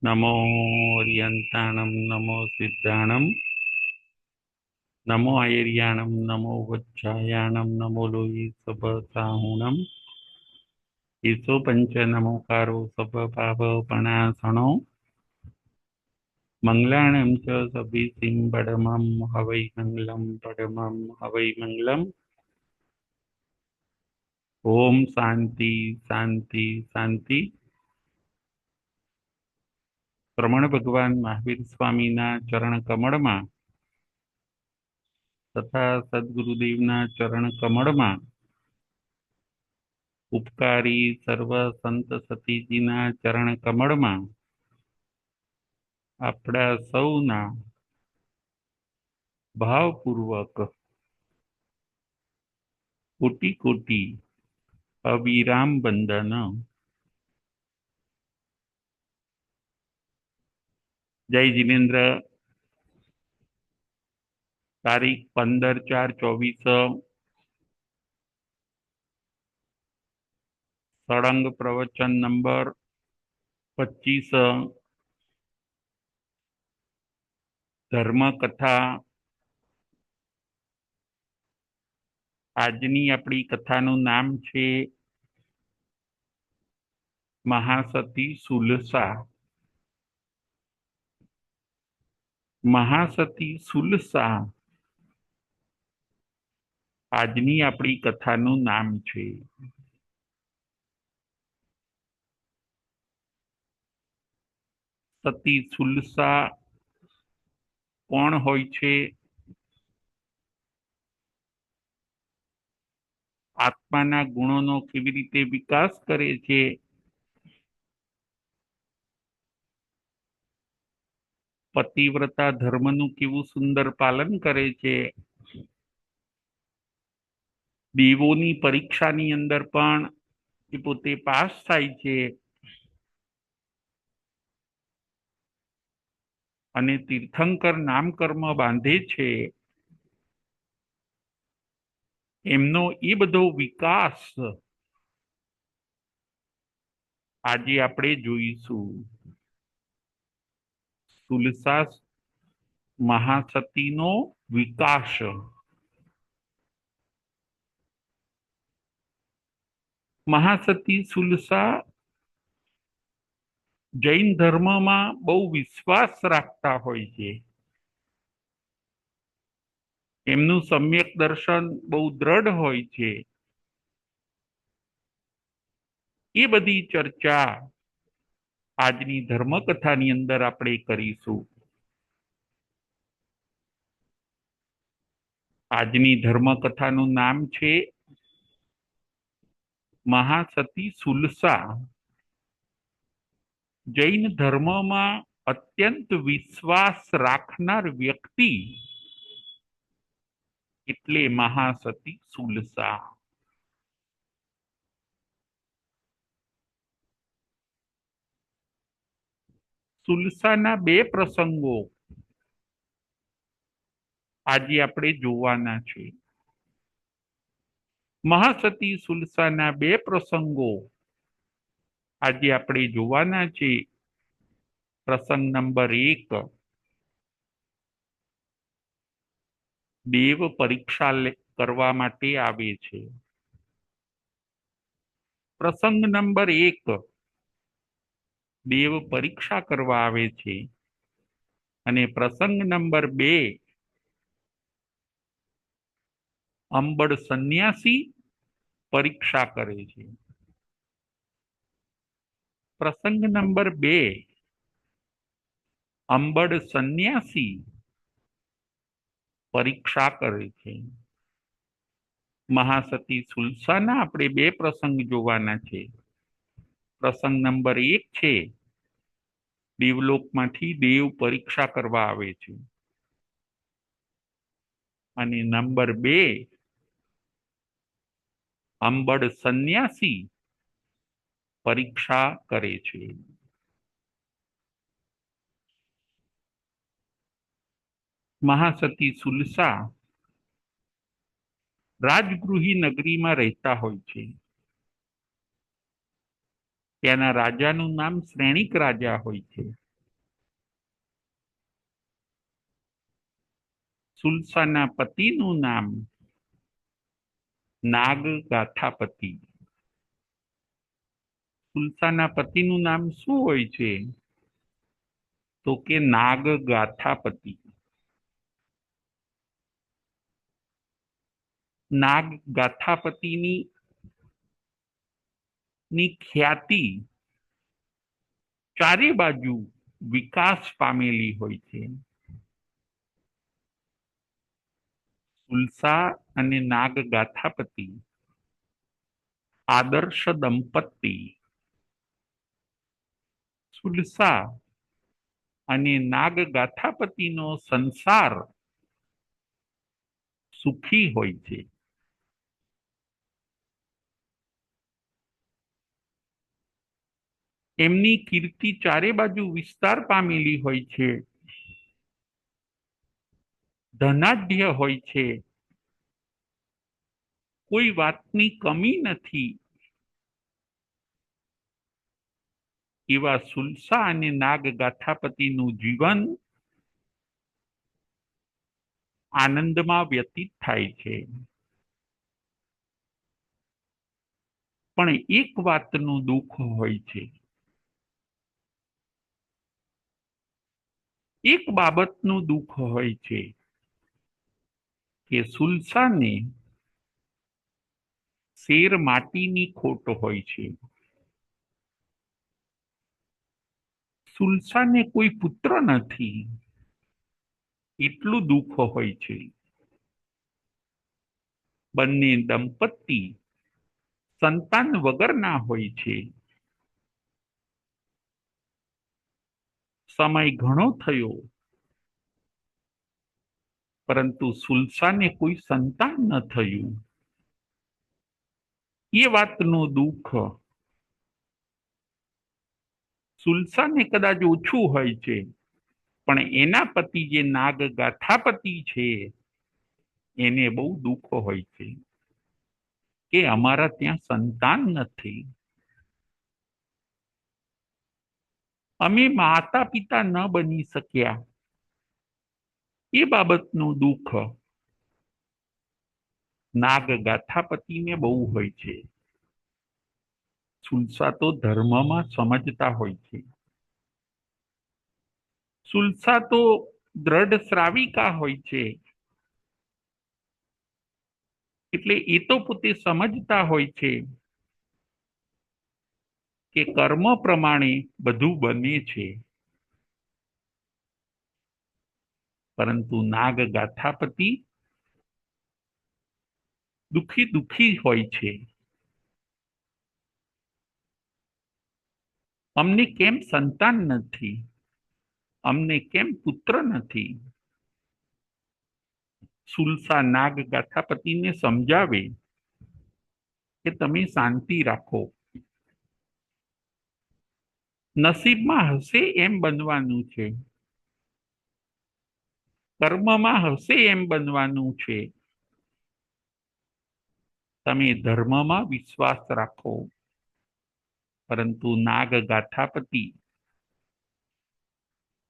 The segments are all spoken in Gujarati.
નમો અરિયંતાણમ નમો સિદ્ધાણમ નમો આયર્યાણમ નમો વચ્છાયાણમ નમો લોહી સભસાહુણમ ઈસો પંચ નમોકારો સભ પાપ પણાસણો મંગલાણમ ચ સભીસિમ પડમમ હવૈ મંગલમ પડમમ હવૈ મંગલમ. ઓમ શાંતિ શાંતિ શાંતિ. પ્રમણ ભગવાન મહાવીર સ્વામીના ચરણ કમળમાં તથા સદગુરુદેવના ચરણ કમળમાં ઉપકારી સર્વ સંત સતીજીના ચરણ કમળમાં આપણા સૌના ભાવપૂર્વક કોટી કોટી અવિરામ વંદન. જય જિનેન્દ્ર. તારીખ 15/4/24 સળંગ પ્રવચન નંબર 25 ધર્મકથા. આજની આપણી કથાનું નામ છે મહાસતી સુલસા. મહાસતી સુલસા આજની આપણી કથાનું નામ છે. સતી સુલસા કોણ હોય છે? આત્માના ગુણોનો કેવી રીતે વિકાસ કરે છે? પતિવ્રતા ધર્મનું કેવું સુંદર પાલન કરે છે? દેવોની પરીક્ષાની અંદર પણ એ પોતે પાસ થાય છે અને તીર્થંકર નામકર્મ બાંધે છે. એમનો એ બધો વિકાસ આજે આપણે જોઈશું. સુલસા મહાસતીનો વિકાસ. મહાસતી સુલસા જૈન ધર્મમાં બહુ વિશ્વાસ રાખતા હોય છે. એમનું સમ્યક દર્શન બહુ દ્રઢ હોય છે. એ બધી ચર્ચા આજની ધર્મકથાની અંદર આપણે કરીશું. આજની ધર્મકથાનું નામ છે મહાસતી સુલસા. જૈન ધર્મમાં અત્યંત વિશ્વાસ રાખનાર વ્યક્તિ એટલે મહાસતી સુલસા. સુલસાના બે પ્રસંગો આજે આપણે જોવાના છે. મહાસતી સુલસાના બે પ્રસંગો આજે આપણે જોવાના છે. પ્રસંગ નંબર 1, દેવ પરીક્ષા કરવા માટે આવે છે. પ્રસંગ નંબર 1, દેવ પરીક્ષા કરવા આવે છે અને પ્રસંગ નંબર 2, અંબડ સંન્યાસી પરીક્ષા કરે છે. પ્રસંગ નંબર 2, અંબડ સંન્યાસી પરીક્ષા કરે છે. મહાસતી સુલસાના આપણે બે પ્રસંગ જોવાના છે. પ્રસંગ નંબર 1 છે દેવલોકમાંથી દેવ પરીક્ષા કરવા આવે છે અને નંબર 2, અંબડ સંન્યાસી પરીક્ષા કરે છે. મહાસતી સુલસા રાજગૃહી નગરીમાં રહેતા હોય છે. ત્યાંના રાજાનું નામ શ્રેણિક રાજા હોય છે. સુલસાના પતિનું નામ નાગગાથાપતિ. સુલસાના પતિનું નામ શું હોય છે? તો કે નાગગાથાપતિ. નાગગાથાપતિની ખ્યાતિ ચારે બાજુ વિકાસ પામેલી હોય છે. સુલસા અને નાગગાથાપતિ આદર્શ દંપતી. સુલસા અને નાગગાથાપતિનો સંસાર સુખી હોય છે. એમની કીર્તિ ચારે બાજુ વિસ્તાર પામેલી હોય છે. ધનાઢ્ય હોય છે. કોઈ વાતની કમી નથી. એવા સુલસા અને નાગગાથાપતિનું જીવન આનંદમાં વ્યતીત થાય છે. પણ એક વાતનું દુઃખ હોય છે. એક બાબતનું દુઃખ હોય છે કે સુલસાને શેર માટીની ખોટ હોય છે. સુલસાને કોઈ પુત્ર નથી, એટલું દુઃખ હોય છે. બંને દંપતી સંતાન વગરના હોય છે. સમય ઘણો થયો, પરંતુ સુલસાને કોઈ સંતાન ન થયું. એ વાતનું દુઃખ સુલસાને કદાચ ઓછું હોય છે, પણ એના પતિ જે નાગગાથાપતિ છે એને બહુ દુઃખ હોય છે કે અમારા ત્યાં સંતાન નથી. અમે માતા પિતા ન બની શક્યા. એ બાબતનું દુઃખ નાગગાથાપતિને બહુ હોય છે. સુલસા તો ધર્મમાં સમજતા હોય છે. સુલસા તો દ્રઢ શ્રાવિકા હોય છે. એટલે એ તો પોતે સમજતા હોય છે કે કર્મ પ્રમાણે બધું બને છે. પરંતુ નાગગાથાપતિ દુઃખી દુઃખી હોય છે. અમને કેમ સંતાન નથી? અમને કેમ પુત્ર નથી? સુલસા નાગગાથાપતિને સમજાવે કે તમે શાંતિ રાખો. નસીબમાં હશે એમ બનવાનું છે. કર્મમાં હશે એમ બનવાનું છે. તમે ધર્મમાં વિશ્વાસ રાખો. પરંતુ નાગગાથાપતિ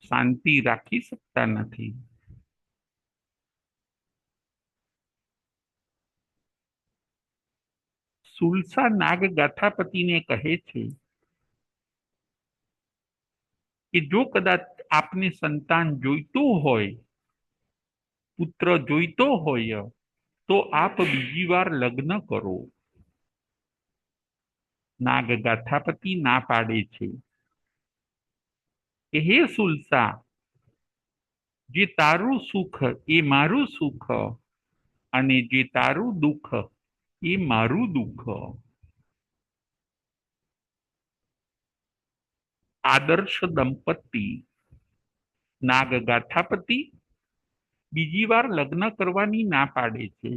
શાંતિ રાખી શકતા નથી. સુલસા નાગગાથાપતિને કહે છે કે જો કદાચ આપને સંતાન જોઈતું હોય, પુત્ર જોઈતો હોય, તો આપ બીજી વાર લગ્ન કરો. નાગગાથાપતિ ના પાડે છે કે હે સુલસા, જે તારું સુખ એ મારું સુખ, અને જે તારું દુઃખ એ મારું દુઃખ. આદર્શ દંપતી. નાગગાથાપતિ બીજી વાર લગ્ન કરવાની ના પાડે છે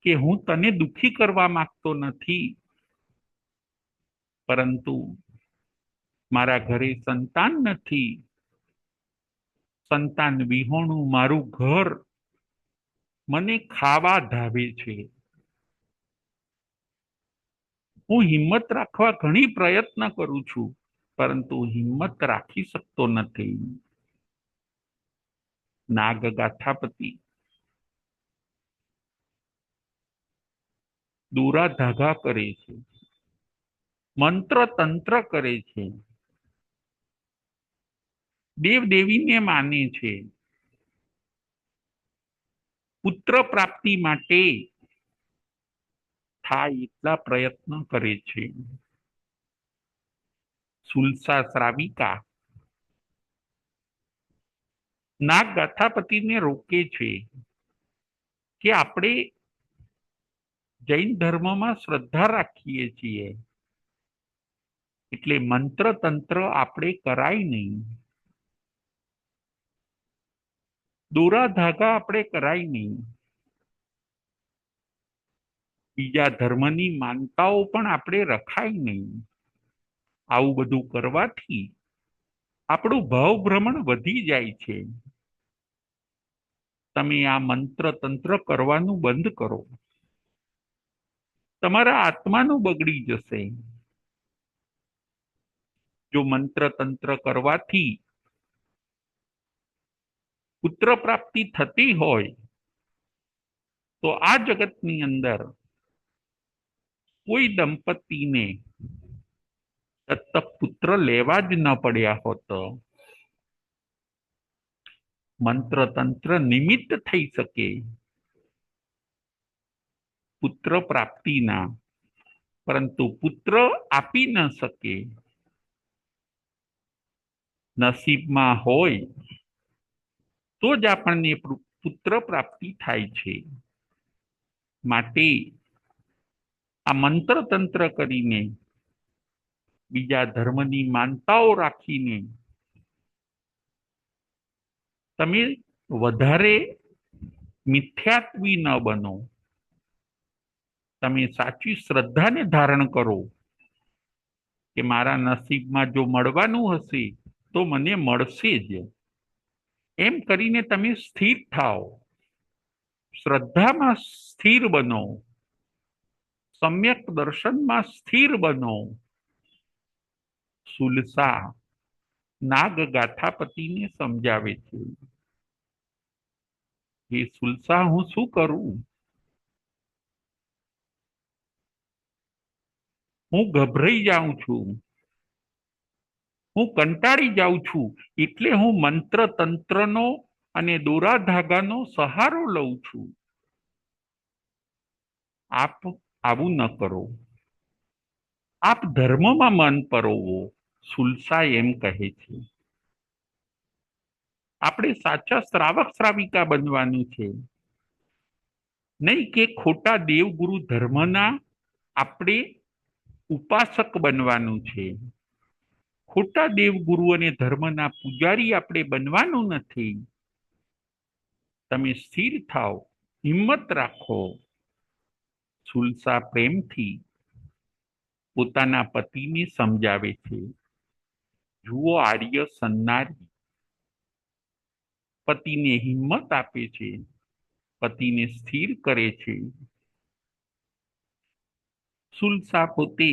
કે હું તને દુઃખી કરવા માંગતો નથી, પરંતુ મારા ઘરે સંતાન નથી. સંતાન વિહોણું મારું ઘર મને ખાવા ધાવે છે. હું હિંમત રાખવા ઘણી પ્રયત્ન કરું છું, પરંતુ હિંમત રાખી શકતો નથી. નાગ ગાથાપતિ દોરા ધાગા કરે છે, મંત્ર તંત્ર કરે છે, દેવ દેવીને માને છે, પુત્ર પ્રાપ્તિ માટે થાય એટલા પ્રયત્ન કરે છે. સુલસા શ્રાવિકા નાગ ગાથાપતિને રોકે છે કે આપણે જૈન ધર્મમાં શ્રદ્ધા રાખીએ છીએ એટલે મંત્ર તંત્ર આપણે કરાય નહીં, દોરા ધાગા આપણે કરાય નહીં, બીજા ધર્મની માનતાઓ પણ આપણે રખાય નહીં. આવું બધું કરવાથી આપણું ભાવ ભ્રમણ વધી જાય છે. તમે આ મંત્ર તંત્ર કરવાનું બંધ કરો, તમારા આત્માનું બગડી જશે. જો મંત્ર તંત્ર કરવાથી પુત્ર પ્રાપ્તિ થતી હોય તો આ જગતની અંદર કોઈ દંપતીને દત્તક પુત્ર લેવા જ ન પડ્યા હોત. મંત્ર તંત્ર નિમિત્ત થઈ શકે પુત્ર પ્રાપ્તિના, પરંતુ પુત્ર આપી ન શકે. નસીબમાં હોય તો જ આપણને પુત્ર પ્રાપ્તિ થાય છે. માટે આ મંત્ર તંત્ર કરીને, બીજા ધર્મની માનતાઓ રાખીને તમે વધારે મિથ્યાત્વી ન બનો. તમે સાચી શ્રદ્ધાને ધારણ કરો કે મારા નસીબમાં જો મળવાનું હશે તો મને મળશે જ. એમ કરીને તમે સ્થિર થાઓ, શ્રદ્ધામાં સ્થિર બનો, સમ્યક દર્શનમાં સ્થિર બનો. સુલસા નાગ ગાથાપતિને સમજાવે છે, હે સુલસા હું શું કરું? હું ગભરાઈ જાઉં છું, હું કંટાળી જાઉં છું, એટલે હું મંત્ર તંત્રનો અને દોરા ધાગાનો સહારો લઉં છું. આપ આવું ન કરો, આપ ધર્મમાં મન પરોવો. સુલસા એમ કહે છે. આપણે સાચા શ્રાવક શ્રાવિકા બનવાનું છે, નહીં કે ખોટા દેવગુરુ ધર્મના આપણે ઉપાસક બનવાનું છે. ખોટા દેવગુરુ અને ધર્મના પૂજારી આપણે બનવાનું નથી. તમે સ્થિર થાઓ, હિંમત રાખો. સુલસા પ્રેમથી પોતાના પતિને સમજાવે છે. જુઓ આર્ય સન્નારી પતિને હિંમત આપે છે, પતિને સ્થિર કરે છે. સુલસા પોતે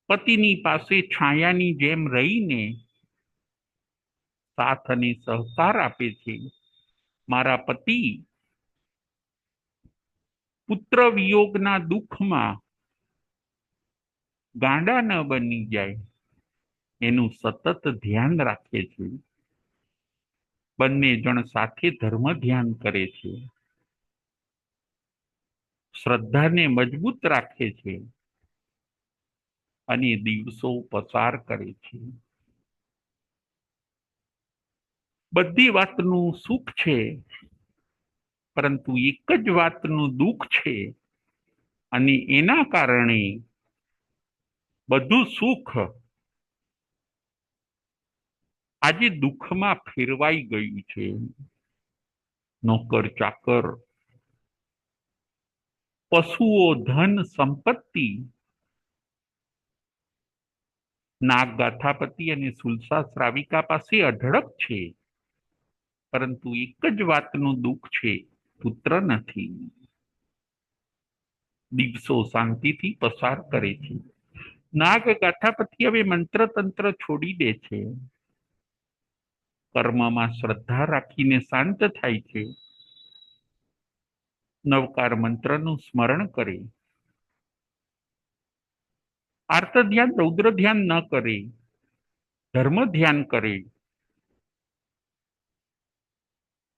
પતિની પાસે છાયાની જેમ રહીને સાથ અને સહકાર આપે છે. મારા પતિ પુત્ર વિયોગના દુઃખમાં ગાંડા ન બની જાય એનું સતત ધ્યાન રાખે છે. બંને જણ સાથે ધર્મ ધ્યાન કરે છે, શ્રદ્ધાને મજબૂત રાખે છે અને દિવસો પસાર કરે છે. બધી વાતનું સુખ છે, પરંતુ એક જ વાતનું દુઃખ છે, અને એના કારણે બધું સુખ આજે દુઃખમાં ફેરવાઈ ગયું છે. નોકર ચાકર, પશુઓ, ધન સંપત્તિ. નાગ ગાથાપતિ અને સુલસા શ્રાવિકા પાસે અઢળક છે, પરંતુ એક જ વાતનું દુઃખ છે, પુત્ર નથી. દિવસો શાંતિથી પસાર કરે છે. નાગ ગાથાપતિ હવે મંત્ર તંત્ર છોડી દે છે. કર્મમાં શ્રદ્ધા રાખીને શાંત થાય છે, નવકાર મંત્રનું સ્મરણ કરે, આર્ત ધ્યાન રૌદ્ર ધ્યાન ન કરે, ધર્મ ધ્યાન કરે,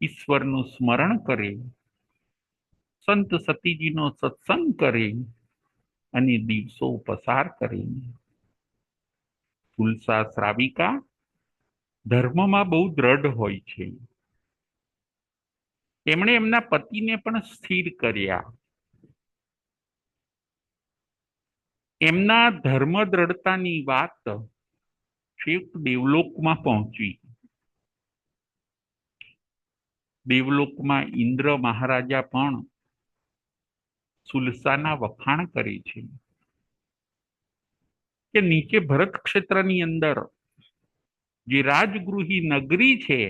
ઈશ્વરનું સ્મરણ કરે, સંત સતીજીનો સત્સંગ કરે અને દિવસો પસાર કરે. તુલસા શ્રાવિકા ધર્મમાં બહુ દ્રઢ હોય છે. તેમણે એમના પતિને પણ સ્થિર કર્યા. એમના ધર્મ દ્રઢતાની વાત છેક દેવલોકમાં પહોંચી. દેવલોકમાં ઇન્દ્ર મહારાજા પણ સુલસાના વખાણ કરે છે કે નીચે ભરત ક્ષેત્રની અંદર જે રાજગૃહી નગરી છે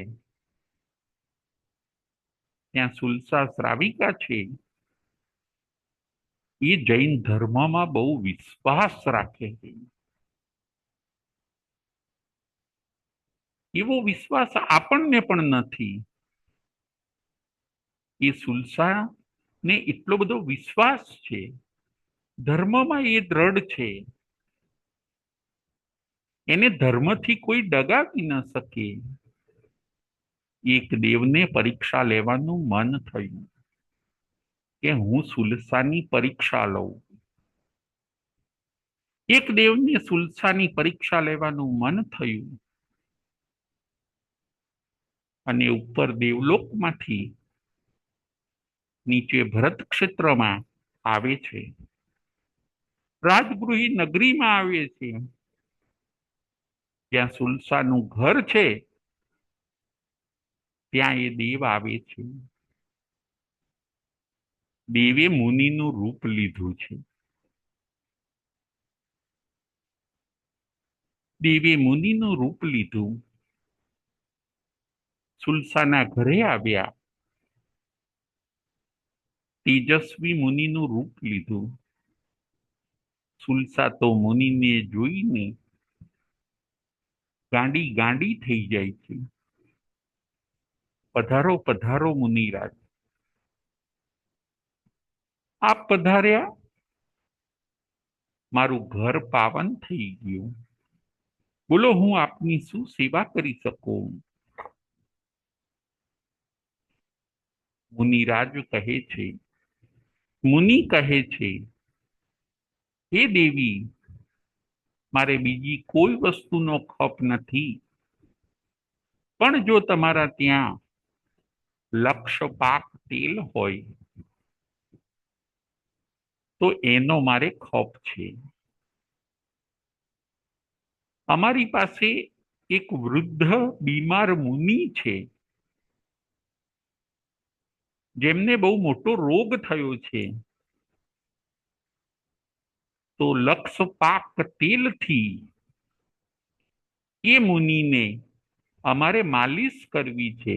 ત્યાં સુલસા શ્રાવિકા છે, એ જૈન ધર્મમાં બહુ વિશ્વાસ રાખે છે. એવો વિશ્વાસ આપણને પણ નથી. એ સુલસા ને એટલો બધો વિશ્વાસ છે, ધર્મમાં એ દ્રઢ છે, એને ધર્મથી કોઈ ડગાવી ન શકે. એક દેવને પરીક્ષા લેવાનું મન થયું કે હું સુલસાની પરીક્ષા લઉં. એક દેવને સુલસાની પરીક્ષા લેવાનું મન થયું અને ઉપર દેવલોકમાંથી નીચે ભરત ક્ષેત્રમાં આવે છે, રાજગૃહી નગરીમાં આવે છે, જ્યાં સુલસાનું ઘર છે ત્યાં એ દેવ આવે છે. દેવે મુનિનું રૂપ લીધું છે. દેવે મુનિનું રૂપ લીધું, સુલસાના ઘરે આવ્યા, તેજસ્વી મુનિનું રૂપ લીધું. સુલસા તો મુનિને જોઈને ગાંડી ગાંડી થઈ જાય છે. પધારો પધારો મુનિરાજ, આપ પધાર્યા, મારું ઘર પાવન થઈ ગયું. બોલો હું આપની શું સેવા કરી શકું? મુનિરાજ કહે છે, મુનિ કહે છે, હે દેવી, મારે બીજી કોઈ વસ્તુનો ખપ નથી, પણ જો તમારા ત્યાં લક્ષપાક તેલ હોય તો એનો મારે ખપ છે. અમારી પાસે એક વૃદ્ધ બીમાર મુનિ છે, જેમને બહુ મોટો રોગ થયો છે, તો લક્ષપાક તેલથી એ મુનિને અમારે માલિશ કરવી છે.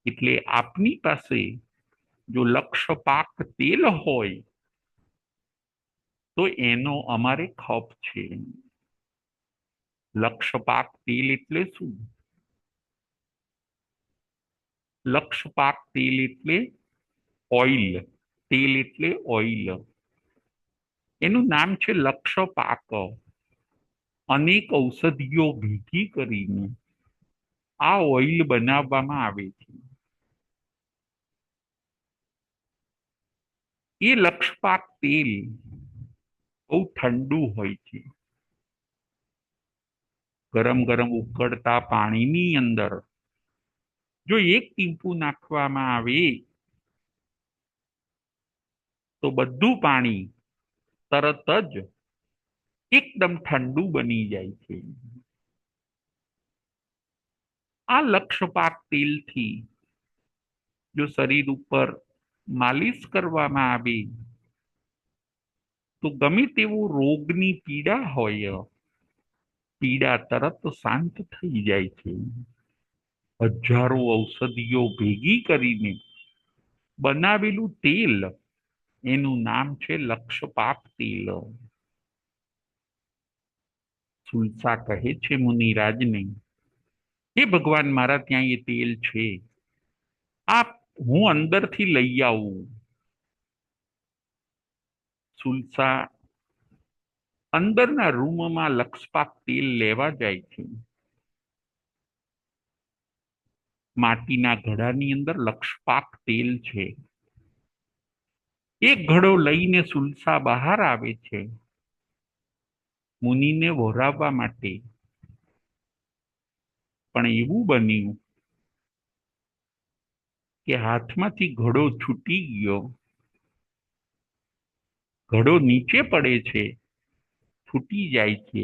એટલે આપની પાસે જો લક્ષપાક તેલ હોય તો એનો અમારે ખપ છે. લક્ષપાક તેલ એટલે શું? લક્ષપાક તેલ એટલે ઓઇલ, તેલ એટલે ઓઇલ. એનું નામ છે લક્ષપાક. અનેક ઔષધિઓ ભેગી કરીને આ ઓઇલ બનાવવામાં આવે છે. એ લક્ષપાક તેલ બહુ ઠંડુ હોય છે. ગરમ ગરમ ઉકળતા પાણીની અંદર જો એક ટીમ્પુ નાખવામાં આવે તો બધું પાણી તરત જ એકદમ ઠંડુ બની જાય છે. આ લક્ષપાક તેલથી જો શરીર ઉપર માલિશ કરવામાં આવે તો ગમે તેવો રોગની પીડા હોય, પીડા તરત શાંત થઈ જાય છે. હજારો ઔષધિઓ ભેગી કરીને બનાવેલું તેલ, એનું નામ છે લક્ષપાક તેલ. સુલસા કહે છે મુનિરાજને, હે ભગવાન, મારા ત્યાં એ તેલ છે, આપ હું અંદરથી લઈ આવું. સુલસા અંદરના રૂમમાં લક્ષપાક તેલ લેવા જાય છે. માટીના ઘડાની અંદર લક્ષપાક તેલ છે. એક ઘડો લઈને સુલસા બહાર આવે છે મુનિને વહોરાવવા માટે. પણ એવું બન્યું કે હાથમાંથી ઘડો છૂટી ગયો. ઘડો નીચે પડે છે, ફૂટી જાય છે,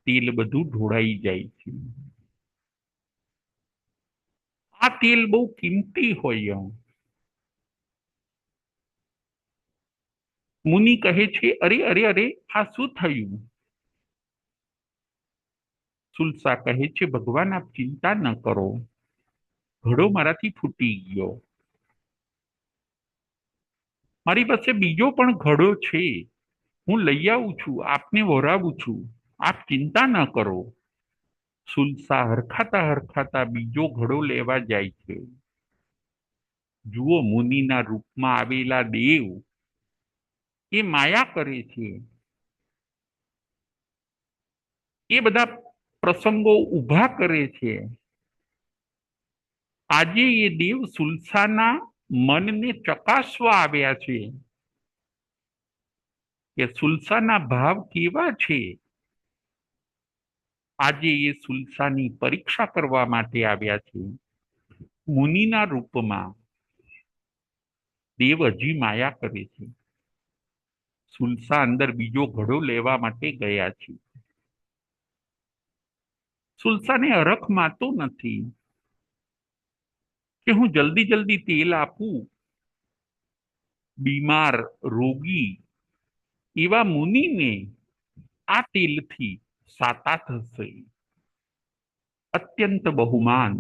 તેલ બધું ઢોળાઈ જાય છે. આ તેલ બહુ કિંમતી હોય. મુનિ કહે છે, અરે અરે અરે, આ શું થયું? સુલસા કહે છે, ભગવાન આપ ચિંતા ન કરો, ઘડો મારાથી ફૂટી ગયો. મારી પાસે બીજો પણ ઘડો છે, હું લઈ આવું છું, આપને વહોરાવું છું, આપ ચિંતા ન કરો. સુલસા હરખાતા હરખાતા બીજો ઘડો લેવા જાય છે. જુઓ, મુનિના રૂપમાં આવેલા દેવ એ માયા કરે છે. એ બધા પ્રસંગો ઊભા કરે છે. આજે એ દેવ સુલસાના મનને ચકાસવા આવ્યા છે કે સુલસાના ભાવ કેવા છે. આજે એ સુલસાની પરીક્ષા કરવા માટે આવ્યા છે. મુનિના રૂપમાં દેવ હજી માયા કરે છે. સુલસા અંદર બીજો ઘડો લેવા માટે ગયા છે. સુલસાને હરખ માતો નથી કે હું જલ્દી જલ્દી તેલ આપું. બીમાર રોગી એવા મુનિને આ તેલથી સાતા થશે. અત્યંત બહુમાન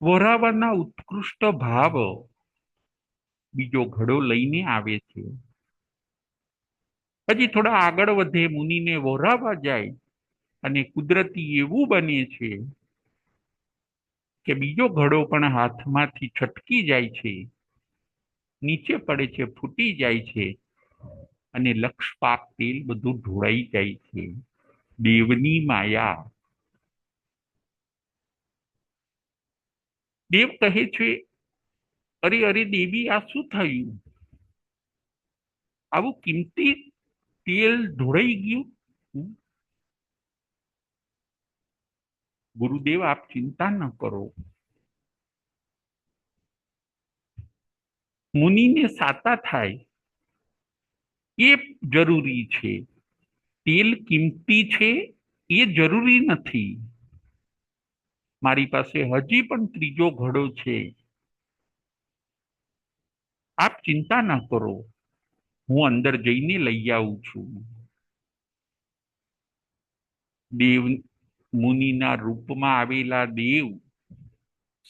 વહોરાવાના ઉત્કૃષ્ટ ભાવ બીજો ઘડો લઈને આવે છે. હજી થોડા આગળ વધે, મુનિને વહોરાવા જાય અને કુદરતી એવું બને છે કે બીજો ઘડો પણ હાથમાંથી છટકી જાય છે, નીચે પડે છે, ફૂટી જાય છે અને લક્ષપાક તેલ બધું ઢોળાઈ જાય છે. દેવની માયા. દેવ કહે છે, અરે અરે દેવી, આ શું થયું? આવું કિંમતી તેલ ઢોળાઈ ગયું. ગુરુદેવ આપ ચિંતા ન કરો. મુનિને સાતા થાય એ જરૂરી છે. તેલ કિંમતી છે એ જરૂરી નથી. મારી પાસે હજી પણ ત્રીજો ઘડો છે, આપ ચિંતા ના કરો, હું અંદર જઈને લઈ આવું છું. દેવ મુનિના રૂપમાં આવેલા દેવ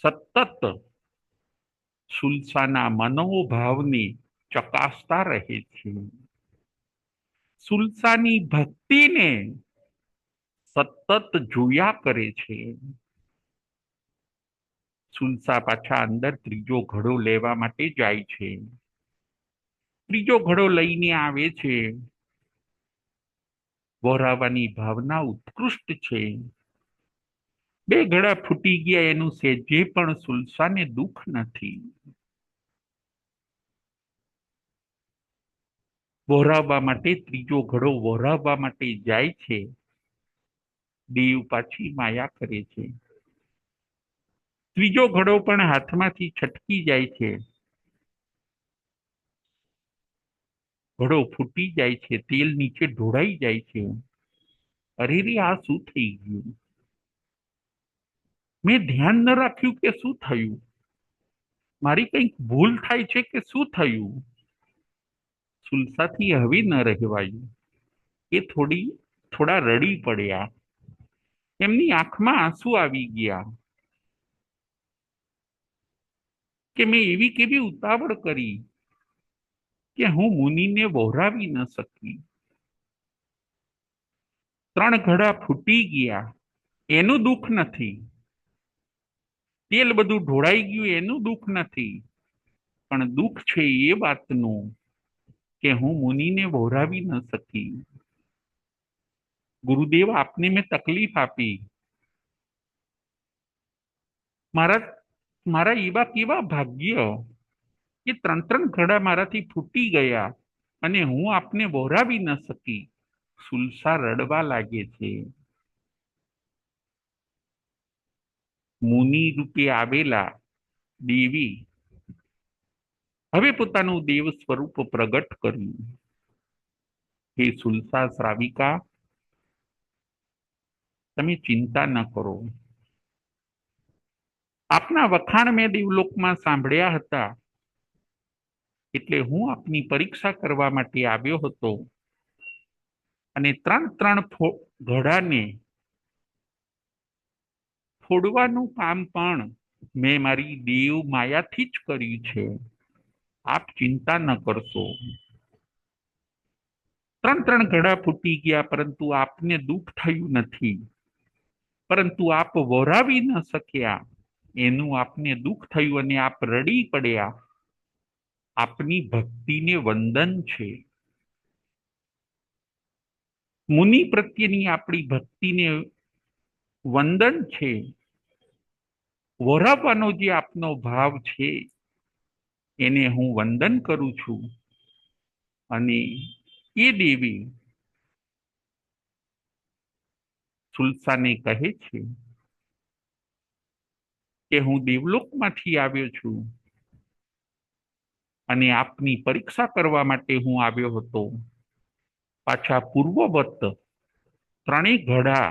સતત સુલસાના મનોભાવને ચકાસતા રહે છે. સુલસાની ભક્તિને સતત જોયા કરે છે. સુલસા પાછા અંદર ત્રીજો ઘડો લેવા માટે જાય છે. ત્રીજો ઘડો લઈને આવે છે. વહોરાવાની ભાવના ઉત્કૃષ્ટ છે. બે ઘડા ફૂટી ગયા એનું સેજે પણ સુલસાને દુઃખ નથી. વહોરાવવા માટે ત્રીજો ઘડો વહોરાવવા માટે જાય છે. દેવ પાછી માયા કરે છે. ત્રીજો ઘડો પણ હાથમાંથી છટકી જાય છે. ઘડો ફૂટી જાય છે, તેલ નીચે ઢોળાઈ જાય છે. અરે રે, આ શું થઈ ગયું? મેં ધ્યાન ન રાખ્યું કે શું થયું? મારી કંઈક ભૂલ થાય છે કે શું થયું? સુલસાથી હવે ન રહેવાયું. એ થોડા રડી પડ્યા. એમની આંખમાં આંસુ આવી ગયા કે મેં એવી કેવી ઉતાવળ કરી કે હું મુનિને વહોરાવી ન શકી. ત્રણ ઘડા ફૂટી ગયા. એનું દુઃખ નથી, તેલ બધું ઢોળાઈ ગયું એનું દુઃખ નથી, પણ દુઃખ છે એ વાતનું કે હું મુનિને વહોરાવી ન શકી. ગુરુદેવ, આપને મેં તકલીફ આપી. મારા મારા એવા કેવા ભાગ્ય કે ત્રણ ત્રણ ઘડા મારાથી ફૂટી ગયા અને હું આપને વહોરાવી ન શકી. સુલસા રડવા લાગે છે. મુનિ રૂપે આવેલા દેવી હવે પોતાનું દેવ સ્વરૂપ પ્રગટ કર્યું. હે સુલસા શ્રાવિકા, તમે ચિંતા ન કરો. આપના વખાણ મેં દેવલોકમાં સાંભળ્યા હતા, એટલે હું આપની પરીક્ષા કરવા માટે આવ્યો હતો અને ત્રણ ત્રણ ઘડાને ફોડવાનું કામ પણ મેં મારી દેવ માયાથી જ કર્યું છે. આપ ચિંતા ન કરશો. ત્રણ ત્રણ ઘડા ફૂટી ગયા, પરંતુ આપને દુઃખ થયું નથી. પરંતુ આપ વહોરાવી ન શક્યા એનું આપને દુઃખ થયું અને આપ રડી પડ્યા. આપની ભક્તિને વંદન છે. મુનિ પ્રત્યેની આપણી ભક્તિને વંદન છે. વહોરાવવાનો જે આપનો ભાવ છે એને હું વંદન કરું છું. અને એ દેવી સુલસાને કહે છે કે હું દેવલોકમાંથી આવ્યો છું અને આપની પરીક્ષા કરવા માટે હું આવ્યો હતો. પાછા પૂર્વવત ત્રણેય ઘડા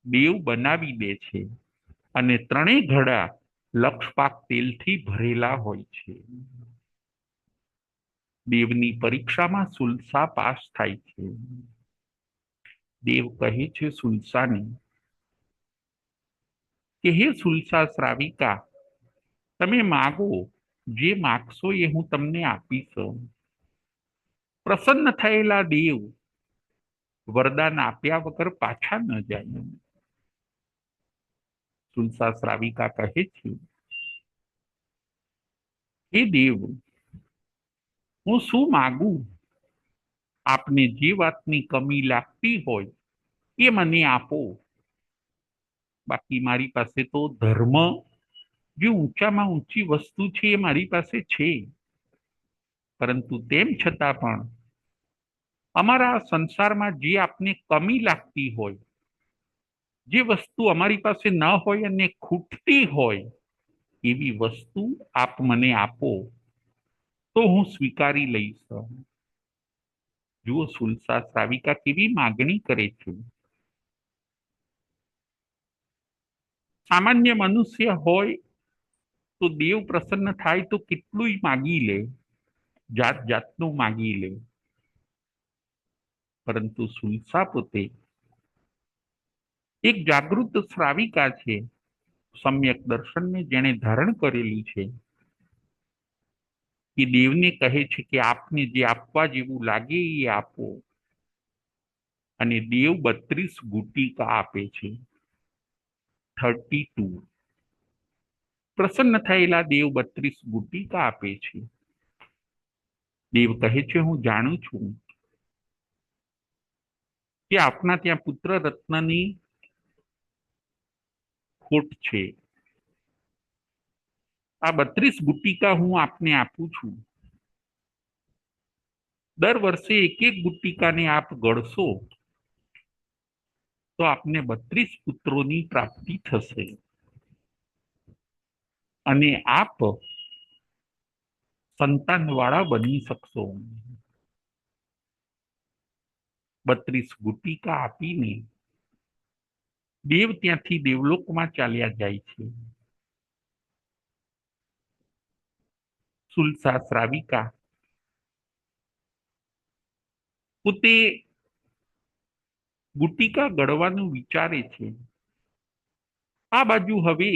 દેવ બનાવી દે છે અને ત્રણેય ઘડા લક્ષપાક તેલથી ભરેલા હોય છે. દેવની પરીક્ષામાં સુલસા પાસ થાય છે. દેવ કહે છે સુલસાને કે હે સુલસા શ્રાવિકા, તમે માગો, જે માગશો એ હું તમને આપીશ. પ્રસન્ન થયેલા દેવ વરદાન આપ્યા વગર પાછા ન જાય. સુલસા શ્રાવિકા કહે છે, હે દેવ, હું શું માગું? આપને જે વાતની કમી લાગતી હોય એ મને આપો. બાકી મારી પાસે તો ધર્મ, જે ઊંચામાં ઊંચી વસ્તુ છે એ મારી પાસે છે. પરંતુ તેમ છતાં પણ અમારા સંસારમાં જે આપને કમી લાગતી હોય, જે વસ્તુ અમારી પાસે ન હોય અને ખૂટતી હોય, એવી વસ્તુ આપ મને આપો તો હું સ્વીકારી લઈશ. જુઓ સુલસા શ્રાવિકા કેવી માગણી કરે છે. સામાન્ય મનુષ્ય હોય તો દેવ પ્રસન્ન થાય તો કેટલું માગી લે, જાત જાતનું માગી લે. પરંતુ સુલસા પોતે એક જાગૃત શ્રાવિકા છે. સમ્યક દર્શનને જેણે ધારણ કરેલું છે, એ દેવને કહે છે કે આપને જે આપવા જેવું લાગે એ આપો. અને દેવ 32 ગુટિકા આપે છે. 32. પ્રસન્ન થયેલા દેવ 32 ગુટિકા આપે છે. દેવ કહે છે, હું જાણું છું કે આપના ત્યાં પુત્ર રત્નની ખોટ છે. આ 32 ગુટિકા હું આપને આપું છું. દર વર્ષે એક એક ગુટિકાને આપ ગળશો તો આપને 32 પુત્રોની પ્રાપ્તિ થશે અને આપ સંતાનવાળા બની શકશો. 32 ગુટિકા આપીને દેવ ત્યાંથી દેવલોકમાં ચાલ્યા જાય છે. સુલસા શ્રાવિકા પોતે ગુટિકા ગળવાનું વિચારે છે. આ બાજુ હવે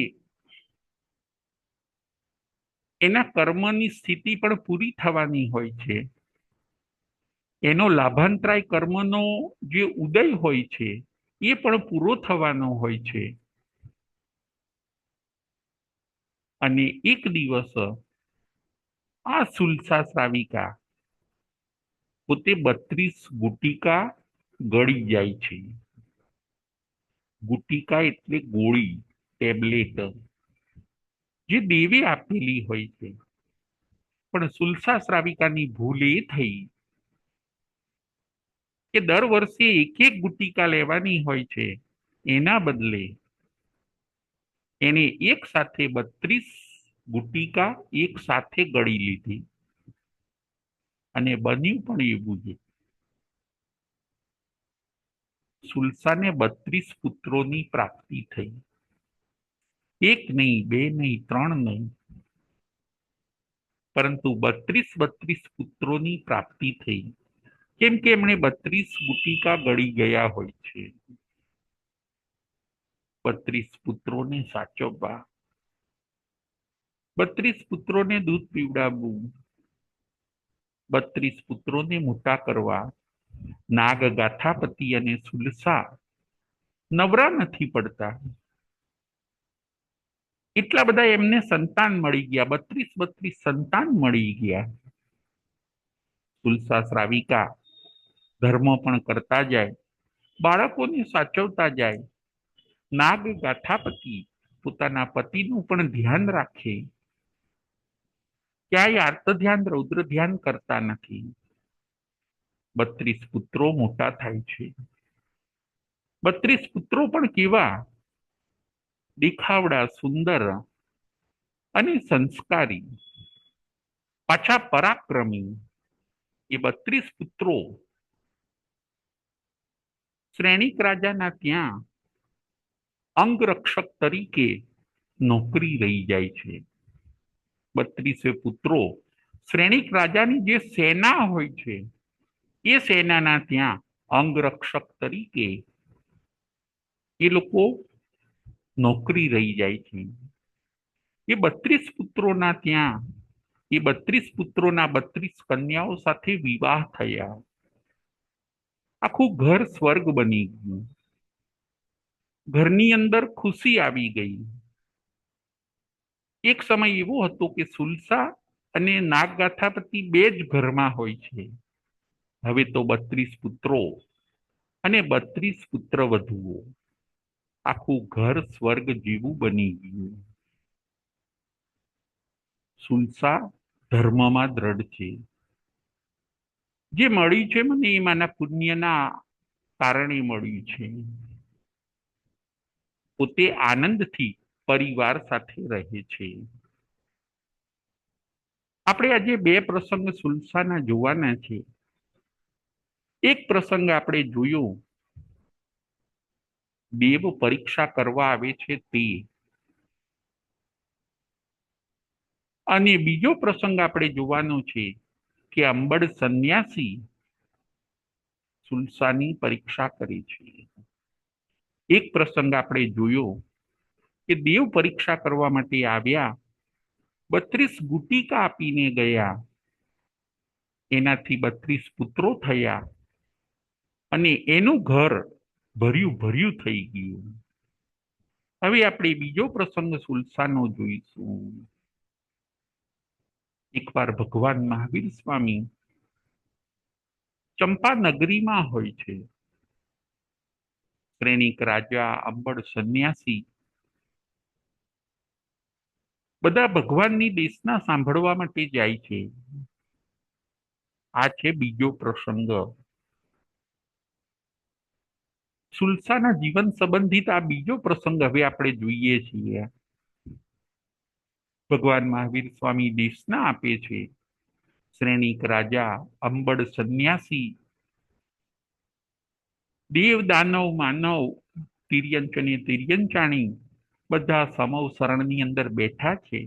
એના કર્મની સ્થિતિ પણ પૂરી થવાની હોય છે. એનો લાભાંતરાય કર્મનો જે ઉદય હોય છે એ પણ પૂરો થવાનો હોય છે. અને એક દિવસ આ સુલસા શ્રાવિકા પોતે 32 ગુટિકા ગળી જાય છે. ગુટિકા એટલે ગોળી, ટેબ્લેટ, જે દેવે આપેલી હોય છે. પણ સુલસા શ્રાવિકાની ભૂલ એ થઈ કે દર વર્ષે એક એક ગુટિકા લેવાની હોય છે, એના બદલે એને એક સાથે 32 ગુટિકા એક સાથે ગળી લીધી. અને બન્યું પણ એવું છે. સુલસાને 32 પુત્રોની પ્રાપ્તિ થઈ. એક નહીં, બે નહીં, ત્રણ નહીં, પરંતુ 32 પુત્રોની પ્રાપ્તિ થઈ. કેમ કે એમણે 32 ગુટિકા ગળી ગયા હોય છે. 32 પુત્રોને સાચવવા, 32 પુત્રોને દૂધ પીવડાવવું, 32 પુત્રોને મોટા કરવા નાગ ગાથાપતિ અને સુલસા નવરા નથી પડતા. એટલા બધા એમને સંતાન મળી ગયા, 32 સંતાન મળી ગયા. સુલસા શ્રાવિકા ધર્મ પણ કરતા જાય, બાળકોને સાચવતા જાય. નાગ ગાથાપતિ પોતાના પતિનું પણ ધ્યાન રાખે, ક્યાંય આર્ત ધ્યાન, રૌદ્ર ધ્યાન કરતા નથી. 32 પુત્રો મોટા થાય છે. 32 પુત્રો પણ કેવા દેખાવડા, સુંદર અને સંસ્કારી, પાછા પરાક્રમી. એ 32 પુત્રો શ્રેણિક રાજાના ત્યાં અંગરક્ષક તરીકે નોકરી રહી જાય છે. 32 પુત્રો શ્રેણિક રાજાની જે સેના હોય છે, એ સેનાના ત્યાં અંગરક્ષક તરીકે એ લોકો નોકરી રહી જાય છે. એ 32 પુત્રોના ત્યાં એ 32 પુત્રોના 32 કન્યાઓ સાથે વિવાહ થયા. આખું ઘર સ્વર્ગ બની ગયું. ઘરની અંદર ખુશી આવી ગઈ. એક સમય એવો હતો કે સુલસા અને નાગગાથાપતિ બે જ ઘરમાં હોય છે. હવે તો 32 પુત્રો અને 32 પુત્ર વધુઓ, આખું ઘર સ્વર્ગ જેવું બની ગયું. સુલસા ધર્મમાં દ્રઢ છે. જે મળ્યું છે મને એમાંના પુણ્યના કારણે મળ્યું છે. પોતે આનંદથી પરિવાર સાથે રહે છે. આપણે આજે બે પ્રસંગ સુલસાના જોવાના છે. એક પ્રસંગ આપણે જોયો, દેવ પરીક્ષા કરવા આવે છે તે, અને બીજો પ્રસંગ આપણે જોવાનો છે કે અંબડ સંન્યાસી સુલસાની પરીક્ષા કરે છે. એક પ્રસંગ આપણે જોયો કે દેવ પરીક્ષા કરવા માટે આવ્યા, 32 ગુટિકા આપીને ગયા, એનાથી 32 પુત્રો થયા અને એનું ઘર ભર્યું ભર્યું થઈ ગયું. હવે આપણે બીજો પ્રસંગ સુલસાનો જોઈશું. એકવાર ભગવાન મહાવીર સ્વામી ચંપા નગરીમાં હોય છે. શ્રેણિક રાજા, અંબડ સંન્યાસી બધા ભગવાનની દેશના સાંભળવા માટે જાય છે. આ છે બીજો પ્રસંગ. સુલસાના જીવન સંબંધિત આ બીજો પ્રસંગ હવે આપણે જોઈએ છીએ. ભગવાન મહાવીર સ્વામી દેશના આપે છે. શ્રેણિક રાજા, અંબડ સંન્યાસી, દેવ દાનવ માનવ, તિર્યંચ અને તિર્યંચાણી બધા સમવ શરણની અંદર બેઠા છે.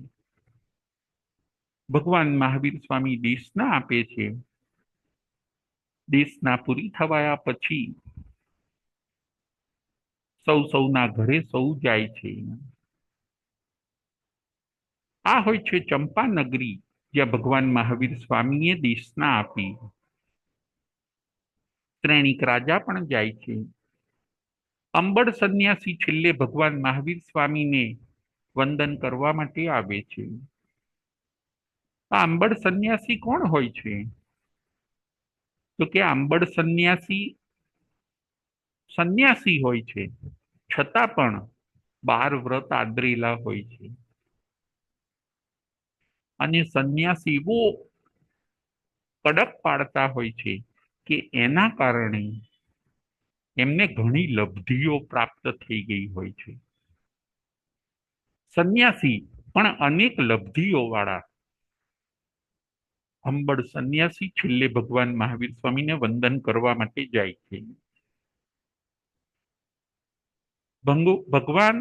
ભગવાન મહાવીર સ્વામી દેશના આપે છે. દેશના પૂરી થવાયા પછી સૌના ઘરે સૌ જાય છે. આ હોય છે ચંપા નગરી, જ્યાં ભગવાન મહાવીર સ્વામીએ દેશના આપી. શ્રેણિક રાજા પણ જાય છે. અંબડ સંન્યાસી છેલ્લે ભગવાન મહાવીર સ્વામીને વંદન કરવા માટે આવે છે. આ અંબડ સંન્યાસી કોણ હોય છે? તો કે અંબડ સંન્યાસી સંન્યાસી હોય છે, છતાં પણ 12 વ્રત આદરેલા હોય છે. અને સંન્યાસી એવો કડક પાડતા હોય છે કે એના કારણે એમને ઘણી લબ્ધિઓ પ્રાપ્ત થઈ ગઈ હોય છે. સંન્યાસી પણ અનેક લબ્ધિઓ વાળા અંબડ સંન્યાસી છેલ્લે ભગવાન મહાવીર સ્વામીને વંદન કરવા માટે જાય છે. ભગવાન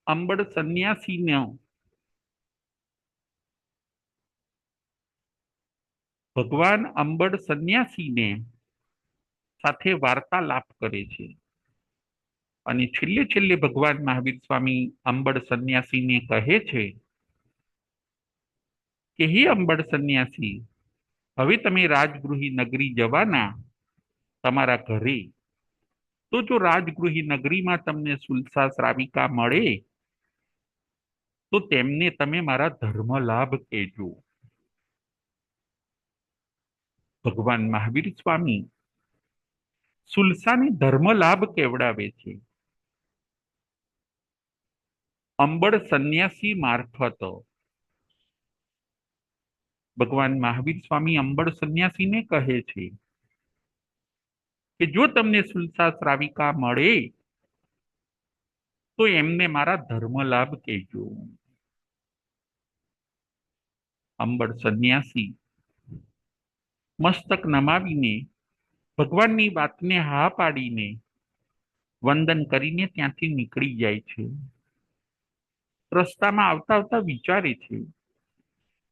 અંબડ સંન્યાસીનો ભગવાન અંબડ સંન્યાસીને સાથે વાર્તાલાપ કરે છે. અને છેલ્લે છેલ્લે ભગવાન મહાવીર સ્વામી અંબડ સંન્યાસીને કહે છે કે હે અંબડ સંન્યાસી, હવે તમે રાજગૃહી નગરી જવાના તમારા ઘરે, તો જો રાજગૃહી નગરીમાં તમને સુલસા શ્રાવિકા મળે તો તેમને તમે મારા ધર્મ લાભ કહેજો. ભગવાન મહાવીર સ્વામી સુલસાને ધર્મ લાભ કેવડાવે છે. અંબડ સંન્યાસી મારફત ભગવાન મહાવીર સ્વામી અંબડ સંન્યાસીને કહે છે કે જો તમને સુલસા શ્રાવિકા મળે તો એમને મારા ધર્મ લાભ કહેજો. અંબડ સંન્યાસી મસ્તક નમાવીને ભગવાનની વાતને હા પાડીને વંદન કરીને ત્યાંથી નીકળી જાય છે. રસ્તામાં આવતા આવતા વિચારે છે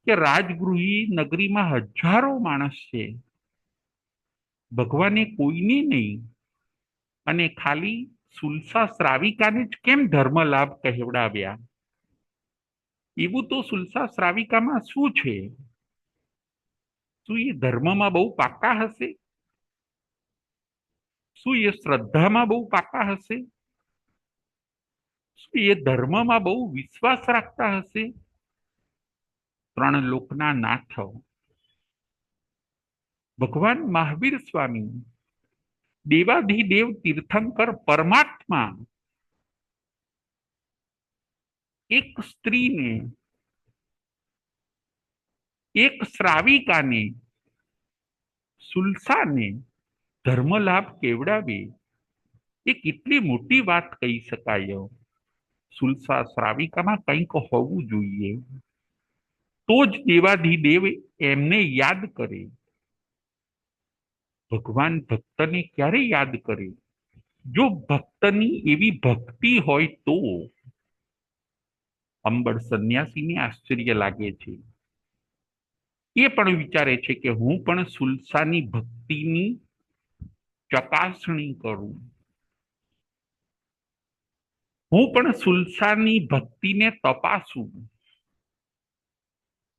કે રાજગૃહી નગરીમાં હજારો માણસ છે, ભગવાને કોઈને નહીં અને ખાલી સુલસા શ્રાવિકાને જ કેમ ધર્મ લાભ કહેવડાવ્યા? એવું તો સુલસા શ્રાવિકામાં શું છે? શું એ ધર્મમાં બહુ પાકા હશે? શું એ શ્રદ્ધામાં બહુ પાકા હશે? શું એ ધર્મમાં બહુ વિશ્વાસ રાખતા હશે? 3 લોકના નાથ ભગવાન મહાવીર સ્વામી દેવાધિદેવ તીર્થંકર પરમાત્મા એક સ્ત્રીને, એક શ્રાવિકાને, સુલસાને ધર્મ લાભ કેવડાવે એ કેટલી મોટી વાત કહી શકાય. સુલસા શ્રાવિકામાં કંઈક હોવું જોઈએ, તો જ દેવાધિદેવ એમને યાદ કરે. ભગવાન ભક્તને ક્યારે યાદ કરે? જો ભક્તની એવી ભક્તિ હોય તો. અંબડ સંન્યાસીને આશ્ચર્ય લાગે છે. એ પણ વિચારે છે કે હું પણ સુલસાની ભક્તિની ચકાસણી કરું. હું પણ સુલસાની ભક્તિને તપાસું.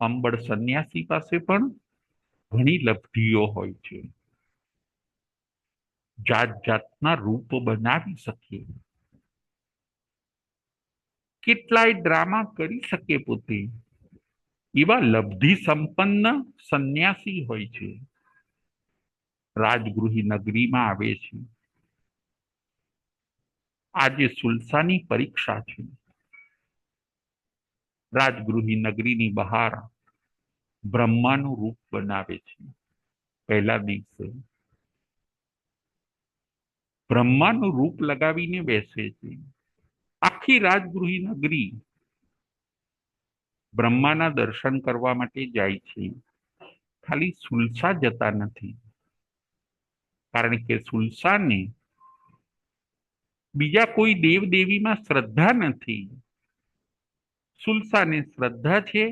અંબડ સંન્યાસી પાસે પણ ઘણી લબ્ધિઓ હોય છે. જાત જાતના રૂપ બનાવી શકે, કેટલાય ડ્રામા કરી શકે પોતે, એવા લબ્ધિ સંપન્ન સંન્યાસી હોય છે. રાજગૃહી નગરીમાં આવે છે. આજે સુલસાની પરીક્ષા છે. રાજગૃહી નગરીની બહાર બ્રહ્માનું રૂપ બનાવે છે. પહેલા દિવસે બ્રહ્માનું રૂપ લગાવીને બેસે છે. આખી રાજગૃહી નગરી બ્રહ્માના દર્શન કરવા માટે જાય છે. ખાલી સુલસા જતા નથી, કારણ કે સુલસાને બીજા કોઈ દેવ દેવીમાં શ્રદ્ધા નથી. સુલસાને શ્રદ્ધા છે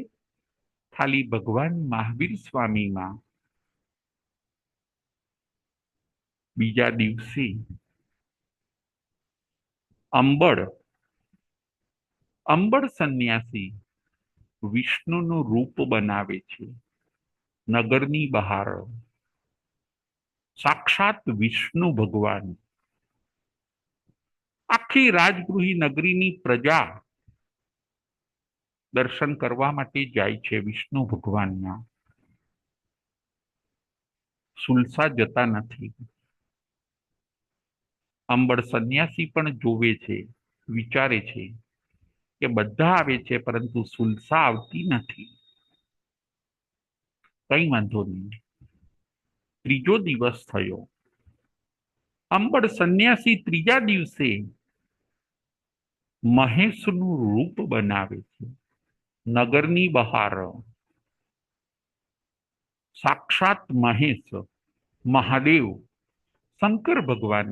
ખાલી ભગવાન મહાવીર સ્વામીમાં. બીજા દિવસે અંબડ સંન્યાસી વિષ્ણુનું રૂપ બનાવે છે. નગરની બહાર સાક્ષાત વિષ્ણુ ભગવાન આખી રાજગૃહી નગરીની પ્રજા દર્શન કરવા માટે જાય છે વિષ્ણુ ભગવાનના. સુલસા જતા નથી. અંબળ સંન્યાસી પણ જોવે છે, વિચારે છે કે બધા આવે છે પરંતુ સુલસા આવતી નથી. કઈ વાંધો નહીં. ત્રીજો દિવસ થયો. અંબળ સંન્યાસી ત્રીજા દિવસે મહેશનું રૂપ બનાવે છે. નગરની બહાર સાક્ષાત મહેશ, મહાદેવ, શંકર ભગવાન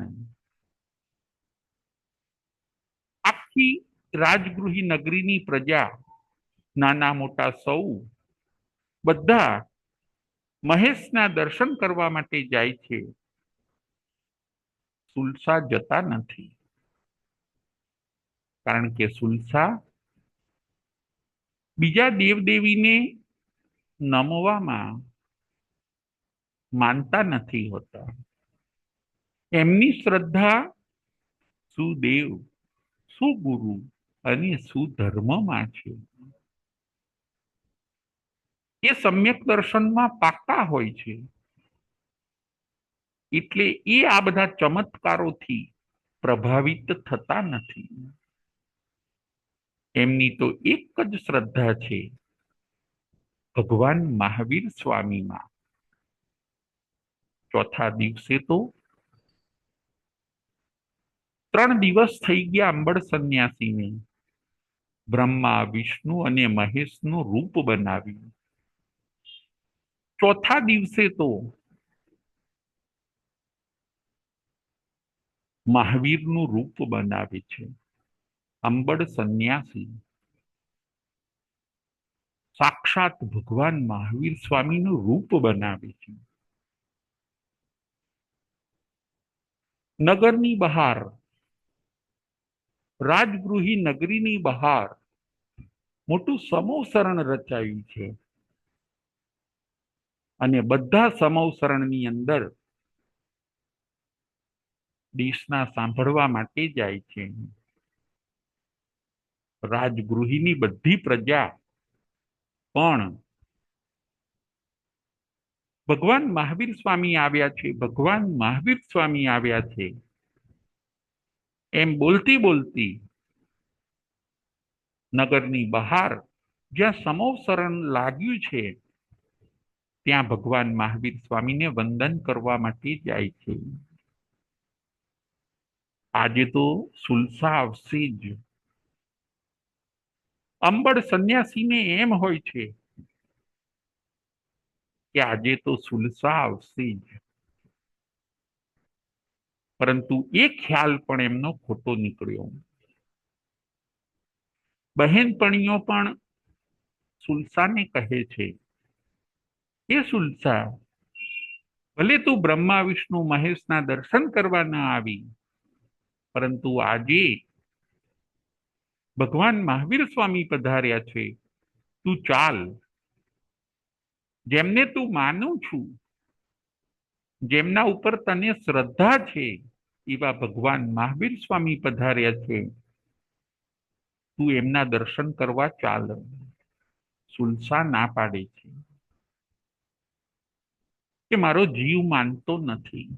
આખી રાજગૃહી નગરીની પ્રજા, નાના મોટા સૌ બધા મહેશના દર્શન કરવા માટે જાય છે. સુલસા જતા નથી, કારણ કે સુલસા બીજા દેવદેવીને નમવામાં માનતા નથી હોતા. એમની શ્રદ્ધા સુદેવ, સુગુરુ અને સુધર્મમાં છે. એ સમ્યક દર્શનમાં પાક્કા હોય છે. એટલે એ આ બધા ચમત્કારોથી પ્રભાવિત થતા નથી. એમની તો એક જ શ્રદ્ધા છે, ભગવાન મહાવીર સ્વામીમાં. ચોથા દિવસે તો 3 દિવસ થઈ ગયા અંબળ સંન્યાસીને. બ્રહ્મા, વિષ્ણુ અને મહેશનું રૂપ બનાવ્યું. ચોથા દિવસે તો મહાવીરનું રૂપ બનાવે છે. અંબળ સંન્યાસી સાક્ષાત ભગવાન મહાવીર સ્વામીનું રૂપ બનાવે છે. નગરની બહાર, રાજગૃહી નગરીની બહાર મોટું સમોસરણ રચાયું છે અને બધા સમોસરણની અંદર દેશના સાંભળવા માટે જાય છે. રાજગૃહીની બધી પ્રજા પણ ભગવાન મહાવીર સ્વામી આવ્યા છે, ભગવાન મહાવીર સ્વામી આવ્યા છે એમ બોલતી બોલતી નગરની બહાર જ્યાં સમોસરણ લાગ્યું છે ત્યાં ભગવાન મહાવીર સ્વામીને વંદન કરવા માટે જાય છે. આજે તો સુલસા આવશે જ. અંબળ સંન્યાસીને એમ હોય છે કે આજે તો સુલસા આવશે જ, પરંતુ એ ખ્યાલ પણ એમનો ખોટો નીકળ્યો. બહેનપણીઓ પણ સુલસાને કહે છે, એ સુલસા, ભલે તું બ્રહ્મા વિષ્ણુ મહેશના દર્શન કરવા ન આવી, પરંતુ આજે ભગવાન મહાવીર સ્વામી પધાર્યા છે, તું ચાલ. જેમને તું માનું છું, જેમના ઉપર તને શ્રદ્ધા છે, એવા ભગવાન મહાવીર સ્વામી પધાર્યા છે, તું એમના દર્શન કરવા ચાલ. સુલસા ના પાડે છે કે મારો જીવ માનતો નથી.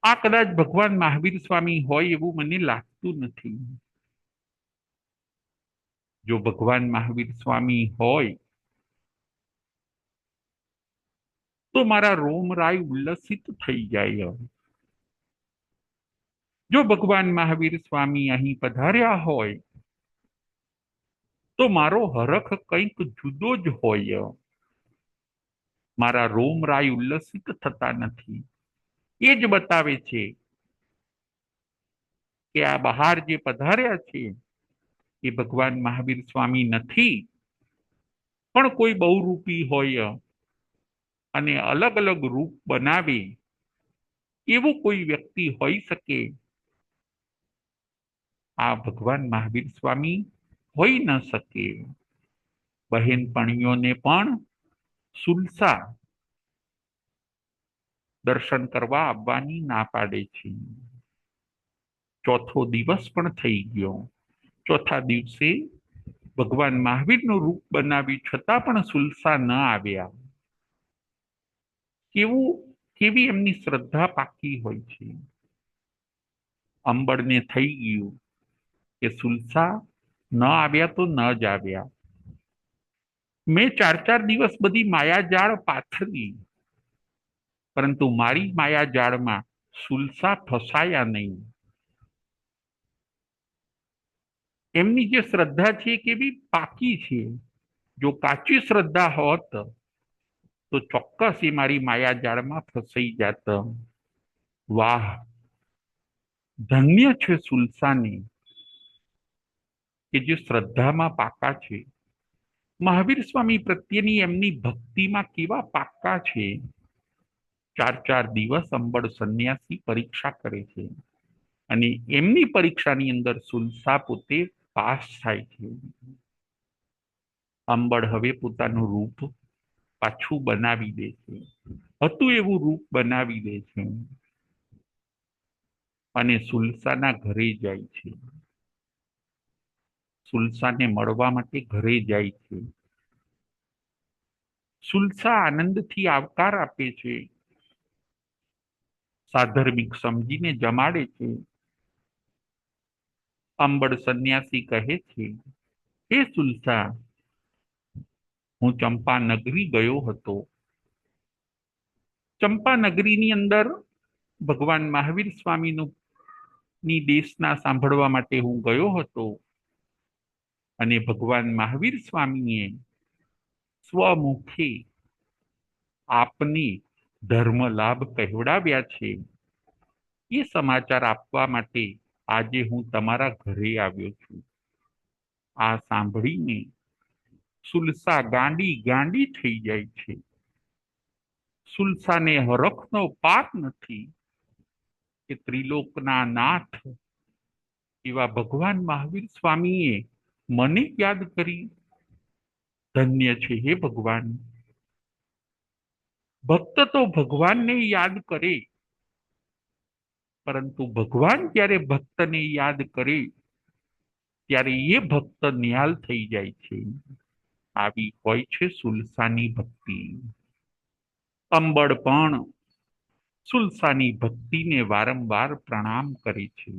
આ કદાચ ભગવાન મહાવીર સ્વામી હોય એવું મને લાગતું નથી. જો ભગવાન મહાવીર સ્વામી હોય તો મારા રોમરાય ઉલ્લસિત થઈ જાય. જો ભગવાન મહાવીર સ્વામી અહીં પધાર્યા હોય તો મારો હરખ કંઈક જુદો જ હોય. મારા રોમરાય ઉલ્લસિત થતા નથી. એ જ બતાવે છે કે આ બહાર જે પધાર્યા છે એ ભગવાન મહાવીર સ્વામી નથી, પણ કોઈ બહુરૂપી હોય અને અલગ અલગ રૂપ બનાવે એવું કોઈ વ્યક્તિ હોઈ શકે. આ ભગવાન મહાવીર સ્વામી હોઈ ન શકે. બહેનપણીઓને પણ સુલસા દર્શન કરવા આવવાની ના પાડે છે. ચોથો દિવસ પણ થઈ ગયો. ચોથા દિવસે ભગવાન મહાવીરનું રૂપ બનાવ્યું છતાં પણ સુલસા ન આવ્યા. કેવી એમની શ્રદ્ધા પાકી હોય છે. અંબળને થઈ ગયું કે સુલસા ન આવ્યા તો ન જ આવ્યા. મેં 4 દિવસ બધી માયાજાળ પાથરી, પરંતુ મારી માયાજાળમાં સુલસા ફસાયા નહીં. એમની જે શ્રદ્ધા છે એ કેવી પાકી છે. જો કાચી શ્રદ્ધા હોત તો ચોક્કસ એ મારી માયાજાળમાં ફસાઈ જાત. વાહ, ધન્ય છે સુલસાને કે જે શ્રદ્ધામાં પાકા છે. મહાવીર સ્વામી પ્રત્યેની એમની ભક્તિમાં કેવા પાકા છે. 4 દિવસ અંબળ સંન્યાસી પરીક્ષા કરે છે અને એમની પરીક્ષાની અંદર સુલસા પોતે પાસ થાય છે. અંબળ હવે પોતાનું રૂપ પાછું બનાવી દે છે. હતું એવું રૂપ બનાવી દે છે અને સુલસાના ઘરે જાય છે. સુલસાને મળવા માટે ઘરે જાય છે. સુલસા આનંદથી આવકાર આપે છે. સાધર્મિક સમજીને જમાડે છે. અંબળ સંન્યાસી કહે છે, હે સુલસા, હું ચંપા નગરી ગયો હતો. ચંપા નગરીની અંદર ભગવાન મહાવીર સ્વામીનું ની દેશના સાંભળવા માટે હું ગયો હતો અને ભગવાન મહાવીર સ્વામીએ સ્વમુખે આપને ધર્મ લાભ કહેવડાવ્યા છે. એ સમાચાર આપવા માટે આજે હું તમારા ઘરે આવ્યો છું. આ સાંભળીને સુલસા ગાંડી થઈ જાય છે. સુલસાને હરખનો પાર નથી કે ત્રિલોકના નાથ એવા ભગવાન મહાવીર સ્વામીએ મને યાદ કરી. ધન્ય છે હે ભગવાન. ભક્ત તો ભગવાનને યાદ કરે, પરંતુ ભગવાન જ્યારે ભક્તને યાદ કરે ત્યારે એ ભક્ત નિહાલ થઈ જાય છે. આવી હોય છે સુલસાની ભક્તિ. અંબળ પણ સુલસાની ભક્તિને વારંવાર પ્રણામ કરે છે.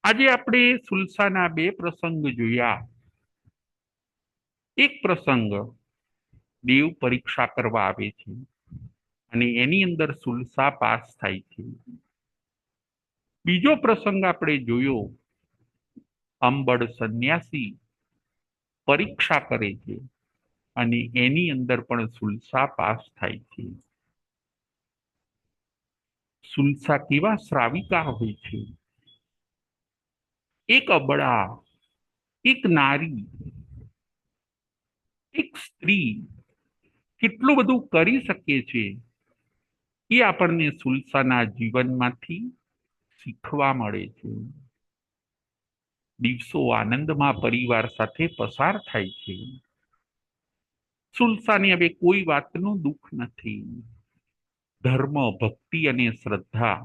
આજે આપણે સુલસાના 2 પ્રસંગ જોયા. એક પ્રસંગ દેવ પરીક્ષા કરવા આવે છે અને એની અંદર સુલસા પાસ થાય છે. બીજો પ્રસંગ આપણે જોયો, અંબળ સંન્યાસી પરીક્ષા કરે છે અને એની અંદર પણ સુલસા પાસ થાય છે. સુલસા કેવા શ્રાવિકા હોય છે. એક અબળા, એક નારી, એક સ્ત્રી કેટલું બધું કરી શકે છે એ આપણને સુલસાના જીવનમાંથી શીખવા મળે છે. દિવસો આનંદમાં પરિવાર સાથે પસાર થાય છે. સુલસાને હવે કોઈ વાતનું દુઃખ નથી. ધર્મ, ભક્તિ અને શ્રદ્ધા.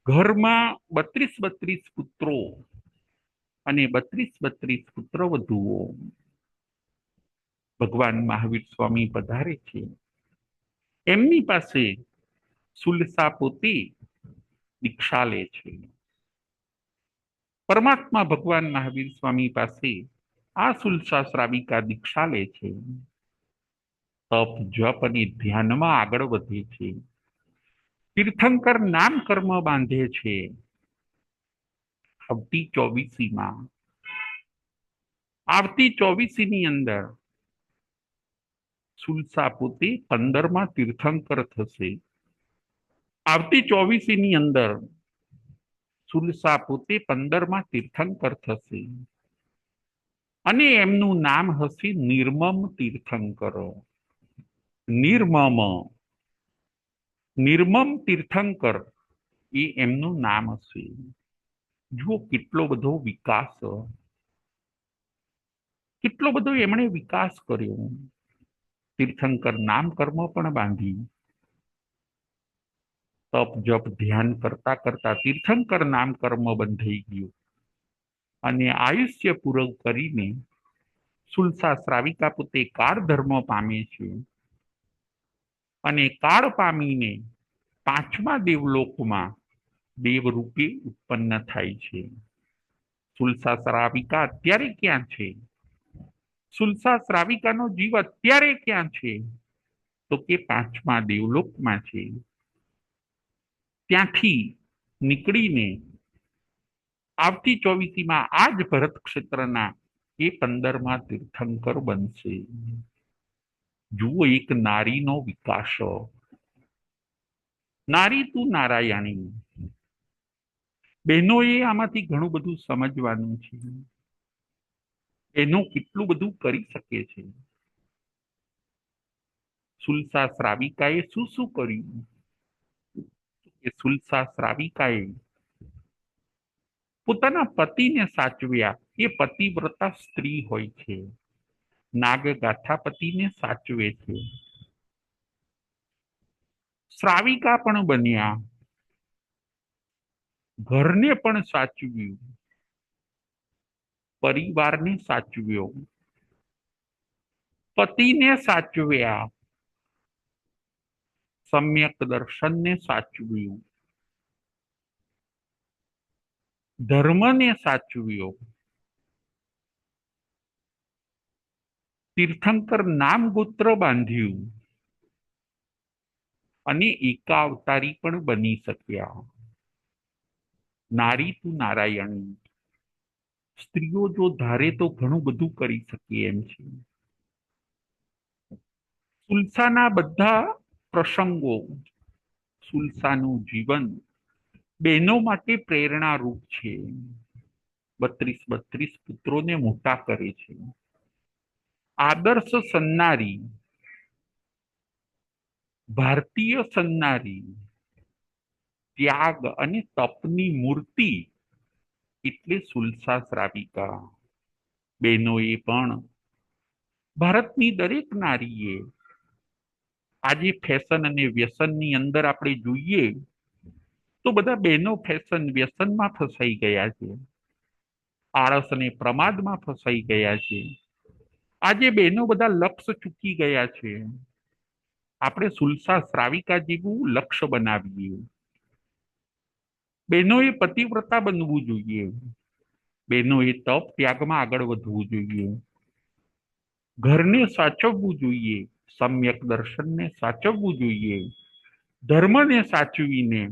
ઘરમાં 32 પુત્રો અને 32 પુત્રવધુઓ. ભગવાન મહાવીર સ્વામી પધારે છે. એમની પાસે સુલસા પોતે દીક્ષા લે છે. પરમાત્મા ભગવાન મહાવીર સ્વામી પાસે આ સુલસા શ્રાવિકા દીક્ષા લે છે. તપ, જપ અને ધ્યાનમાં આગળ વધે છે. તીર્થંકર નામ કર્મ બાંધે છે. આવતી ચોવીસીની અંદર સુલસા પોતે 15મા તીર્થંકર થશે. આવતી ચોવીસીની અંદર સુલસા પોતે 15મા તીર્થંકર થશે અને એમનું નામ હશે નિર્મમ તીર્થંકર. નિર્મમ તીર્થંકર એ એમનું નામ હશે. જુઓ કેટલો બધો વિકાસ, કેટલો બધો એમણે વિકાસ કર્યો. તીર્થંકર નામ કર્મ પણ બાંધી તપ જપ ધ્યાન કરતા કરતા તીર્થંકર નામ કર્મ બંધાઈ ગયું અને આયુષ્ય પૂરું કરીને સુલસા શ્રાવિકા પોતે કાળ ધર્મ પામે છે અને કાળ પામીને પાંચમા દેવલોકમાં દેવ રૂપે ઉત્પન્ન થાય છે. સુલસા શ્રાવિકા અત્યારે ક્યાં છે? સુલસા શ્રાવિકાનો જીવ અત્યારે ક્યાં છે? તો કે પાંચમા દેવલોકમાં છે. ત્યાંથી નીકળીને આવતી ચોવીસીમાં આ જ ભરત ક્ષેત્રના એ 15મા તીર્થંકર બનશે. જુઓ એક નારીનો વિકાસ. નારી તું નારાયણી. બહેનોએ આમાંથી ઘણું બધું સમજવાનું છે. બહેનો કેટલું બધું કરી શકે છે. સુલસા શ્રાવિકાએ શું શું કર્યું? કે સુલસા શ્રાવિકાએ પોતાના પતિને સાચવ્યા. એ પતિવ્રતા સ્ત્રી હોય છે. નાગગાથા પતિને સાચવે છે. શ્રાવિકા પણ બન્યા, ઘરને પણ સાચવ્યું, પરિવારને સાચવ્યો, પતિને સાચવ્યા, સમ્યક દર્શનને સાચવ્યું, ધર્મને સાચવ્યો, તીર્થંકર નામ ગોત્ર બાંધ્યું અને એકાવતારી પણ બની શક્યા. નારી તું નારાયણી. સ્ત્રીઓ જો ધારે તો ઘણું બધું કરી શકે એમ છે. સુલસાના બધા પ્રસંગો, સુલસાનું જીવન બહેનો માટે પ્રેરણારૂપ છે. 32 પુત્રોને મોટા કરે છે. આદર્શ સન્નારી, ભારતીય સન્નારી, ત્યાગ અને તપની મૂર્તિ એટલે સુલસા શ્રાવિકા. બહેનોએ પણ ભારતની દરેક નારીએ આજે ફેશન અને વ્યસનની અંદર આપણે જોઈએ તો બધા બહેનો ફેશન વ્યસનમાં ફસાઈ ગયા છે. આળસ અને પ્રમાદમાં ફસાઈ ગયા છે. આજે બહેનો બધા લક્ષ્ય ચૂકી ગયા છે. આપણે સુલસા શ્રાવિકા જેવું લક્ષ્ય બનાવીએ. બહેનોએ પતિવ્રતા બનવું જોઈએ. બહેનોએ તપ ત્યાગમાં આગળ વધવું જોઈએ. ઘરને સાચવવું જોઈએ. સમ્યક દર્શનને સાચવવું જોઈએ. ધર્મને સાચવીને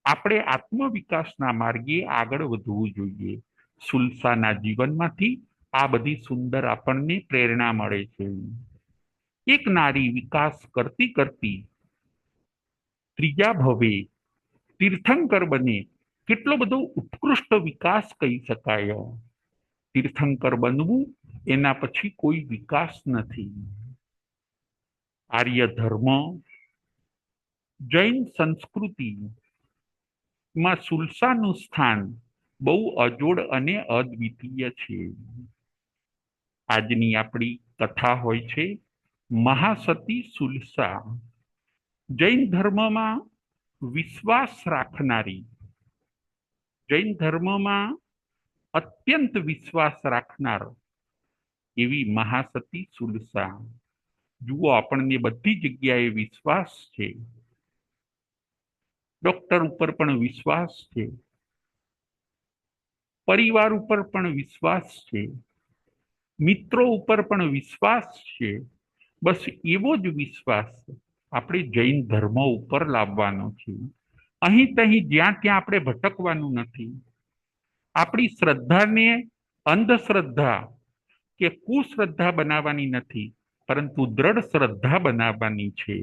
આપણે આત્મવિકાસના માર્ગે આગળ વધવું જોઈએ. સુલસાના જીવનમાંથી આ બધી સુંદર આપણને પ્રેરણા મળે છે. એક નારી વિકાસ કરતી કરતી ત્રીજા ભવે તીર્થંકર બને, કેટલો બધો ઉત્કૃષ્ટ વિકાસ કહી શકાય. તીર્થંકર બનવું એના પછી કોઈ વિકાસ નથી. આર્ય ધર્મ, જૈન સંસ્કૃતિ માં સુલસાનું સ્થાન બહુ અજોડ અને અદ્વિતીય છે. આજની આપણી કથા હોય છે મહાસતી સુલસા. જૈન ધર્મમાં વિશ્વાસ રાખનારી, જૈન ધર્મમાં અત્યંત વિશ્વાસ રાખનાર એવી મહાસતી સુલસા. જુઓ આપણને બધી જગ્યાએ વિશ્વાસ છે. ડોક્ટર ઉપર પણ વિશ્વાસ છે. પરિવાર ઉપર પણ વિશ્વાસ છે. મિત્રો ઉપર પણ વિશ્વાસ છે. બસ એવો જ વિશ્વાસ આપણે જૈન ધર્મ ઉપર લાવવાનો છે. અહીં તહીં જ્યાં ત્યાં આપણે ભટકવાનું નથી. આપણી શ્રદ્ધાને અંધશ્રદ્ધા કે કુશ્રદ્ધા બનાવવાની નથી, પરંતુ દ્રઢ શ્રદ્ધા બનાવવાની છે.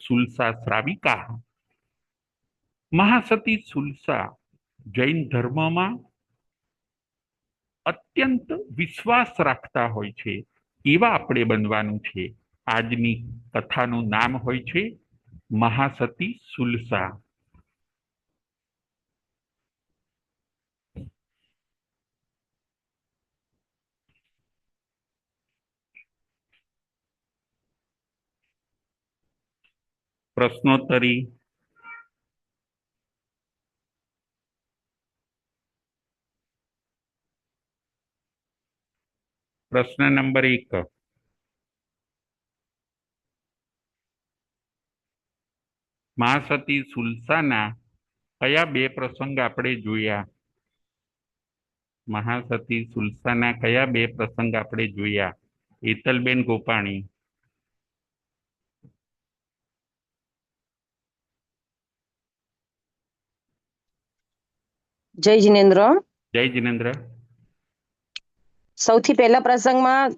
સુલસા શ્રાવિકા, મહાસતી સુલસા જૈન ધર્મમાં અત્યંત વિશ્વાસ રાખતા હોય છે. એવા આપણે બનવાનું છે. આજની કથાનું નામ હોય છે મહાસતી સુલસા. પ્રશ્નોત્તરી. પ્રશ્ન નંબર 1. મહાસતી સુલસાના કયા બે પ્રસંગ આપણે જોયા? મહાસતી સુલસાના કયા બે પ્રસંગ આપણે જોયા? હેતલબેન ગોપાણી. જય જિનેન્દ્ર. જય જિનેન્દ્ર. સૌથી પહેલા પ્રસંગમાં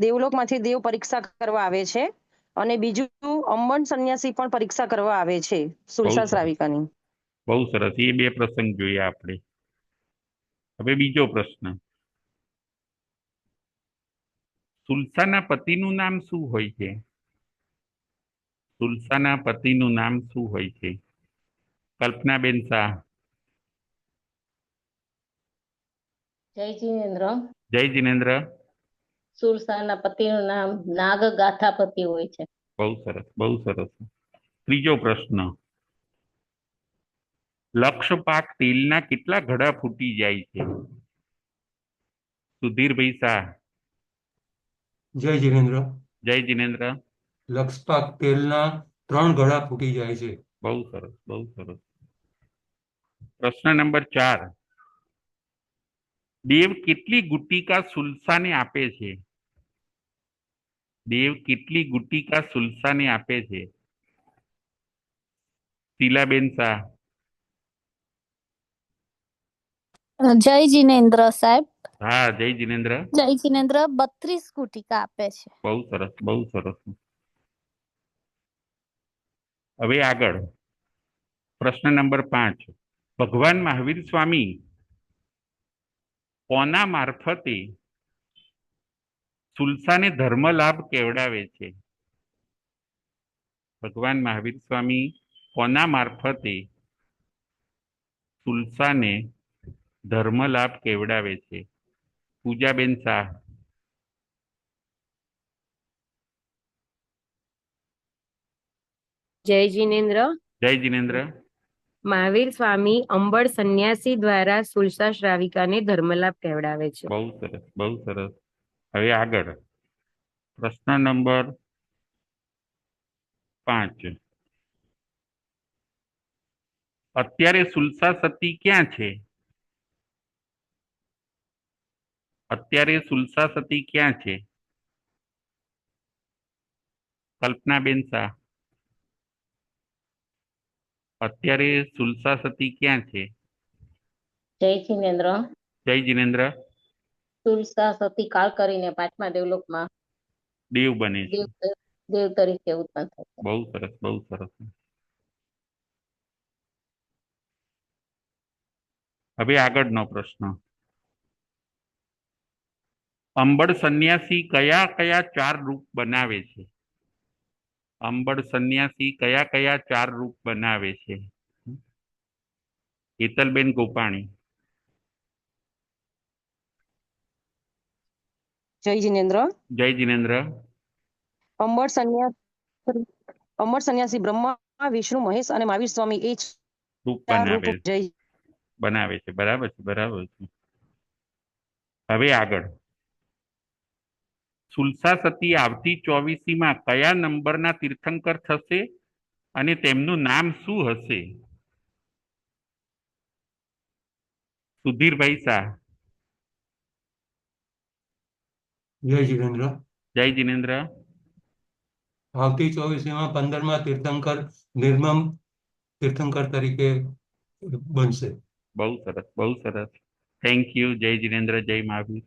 દેવલોકમાંથી દેવ પરીક્ષા કરવા આવે છે અને બીજું અંબન સંન્યાસી પણ પરીક્ષા કરવા આવે છે બહુ સુલસા સરસ, શ્રાવિકાની. બહુ સરસ. એ બે પ્રસંગ જોયા આપણે. હવે બીજો પ્રશ્ન. સુલસાના પતિનું નામ શું હોય છે? સુલસાના પતિનું નામ શું હોય છે? કલ્પનાબેન શાહ. જય જિનેન્દ્ર. જય જિનેન્દ્ર. સુરસાના પતિનું નામ નાગ ગાથાપતિ હોય છે. બહુ સરસ, બહુ સરસ. ત્રીજો પ્રશ્ન. લક્ષ પાક તેલના કેટલા ઘડા ફૂટી જાય છે? સુધીરભાઈ શાહ. જય જિનેન્દ્ર. જય જિનેન્દ્ર. લક્ષપાક તેલના 3 ઘડા ફૂટી જાય છે. બહુ સરસ, બહુ સરસ. પ્રશ્ન નંબર 4. દેવ કેટલી ગુટિકા સુલસાને આપે છે? દેવ કેટલી ગુટિકા સુલસાને આપે છે? શીલાબેન શાહ. જય જિનેન્દ્ર સાહેબ. હા, જય જિનેન્દ્ર. જય જિનેન્દ્ર 32 ગુટિકા આપે છે. બહુ સરસ, બહુ સરસ. હવે આગળ પ્રશ્ન નંબર 5. ભગવાન મહાવીર સ્વામી કોના મારફતે સુલસાને ધર્મ લાભ કેવડાવે છે? ભગવાન મહાવીર સ્વામી કોના મારફતે સુલસાને ધર્મ લાભ કેવડાવે છે? પૂજાબેન શાહ. જય જિનેન્દ્ર. જય જિનેન્દ્ર. મહાવીર સ્વામી અંબળ સંન્યાસી દ્વારા સુલસા શ્રાવિકાને ધર્મલાભ કહેવડાવે છે. બહુ સરસ, બહુ સરસ. હવે આગળ પ્રશ્ન નંબર 5. અત્યારે સુલસા સતી ક્યાં છે? અત્યારે સુલસા સતી ક્યાં છે? કલ્પનાબેન શાહ. અત્યારે સુલસા સતી ક્યાં છે? જય જિનેન્દ્ર. જય જિનેન્દ્ર. સુલસા સતી કાળ કરીને 5મા દેવલોકમાં દેવ બને છે. દેવ તરીકે ઉત્પન્ન થાય છે. બહુ સરસ, બહુ સરસ. હવે આગળનો પ્રશ્ન. અંબળ સંન્યાસી કયા કયા 4 રૂપ બનાવે છે? અંબળ સંન્યાસી કયા કયા 4 રૂપ બનાવે છે? હેતલબેન ગોપાણી. જય જિનેન્દ્ર. જય જિનેન્દ્ર. અંબળ સંન્યાસી બ્રહ્મા વિષ્ણુ મહેશ અને મહાવીર સ્વામી એ રૂપ 4 રૂપ. જય. બનાવે છે. બરાબર છે, બરાબર છે. હવે આગળ સુલસા સતી આવતી 24મીમાં કયા નંબરના તીર્થંકર થશે અને તેમનું નામ શું હશે? સુધીરભાઈ શાહ. જય જિનેન્દ્ર. જય જિનેન્દ્ર. આવતી 24મીમાં 15મા તીર્થંકર નિર્મમ તીર્થંકર તરીકે બનશે. બહુ સરસ, બહુ સરસ. Thank you. જય જિનેન્દ્ર. જય મહાવીર.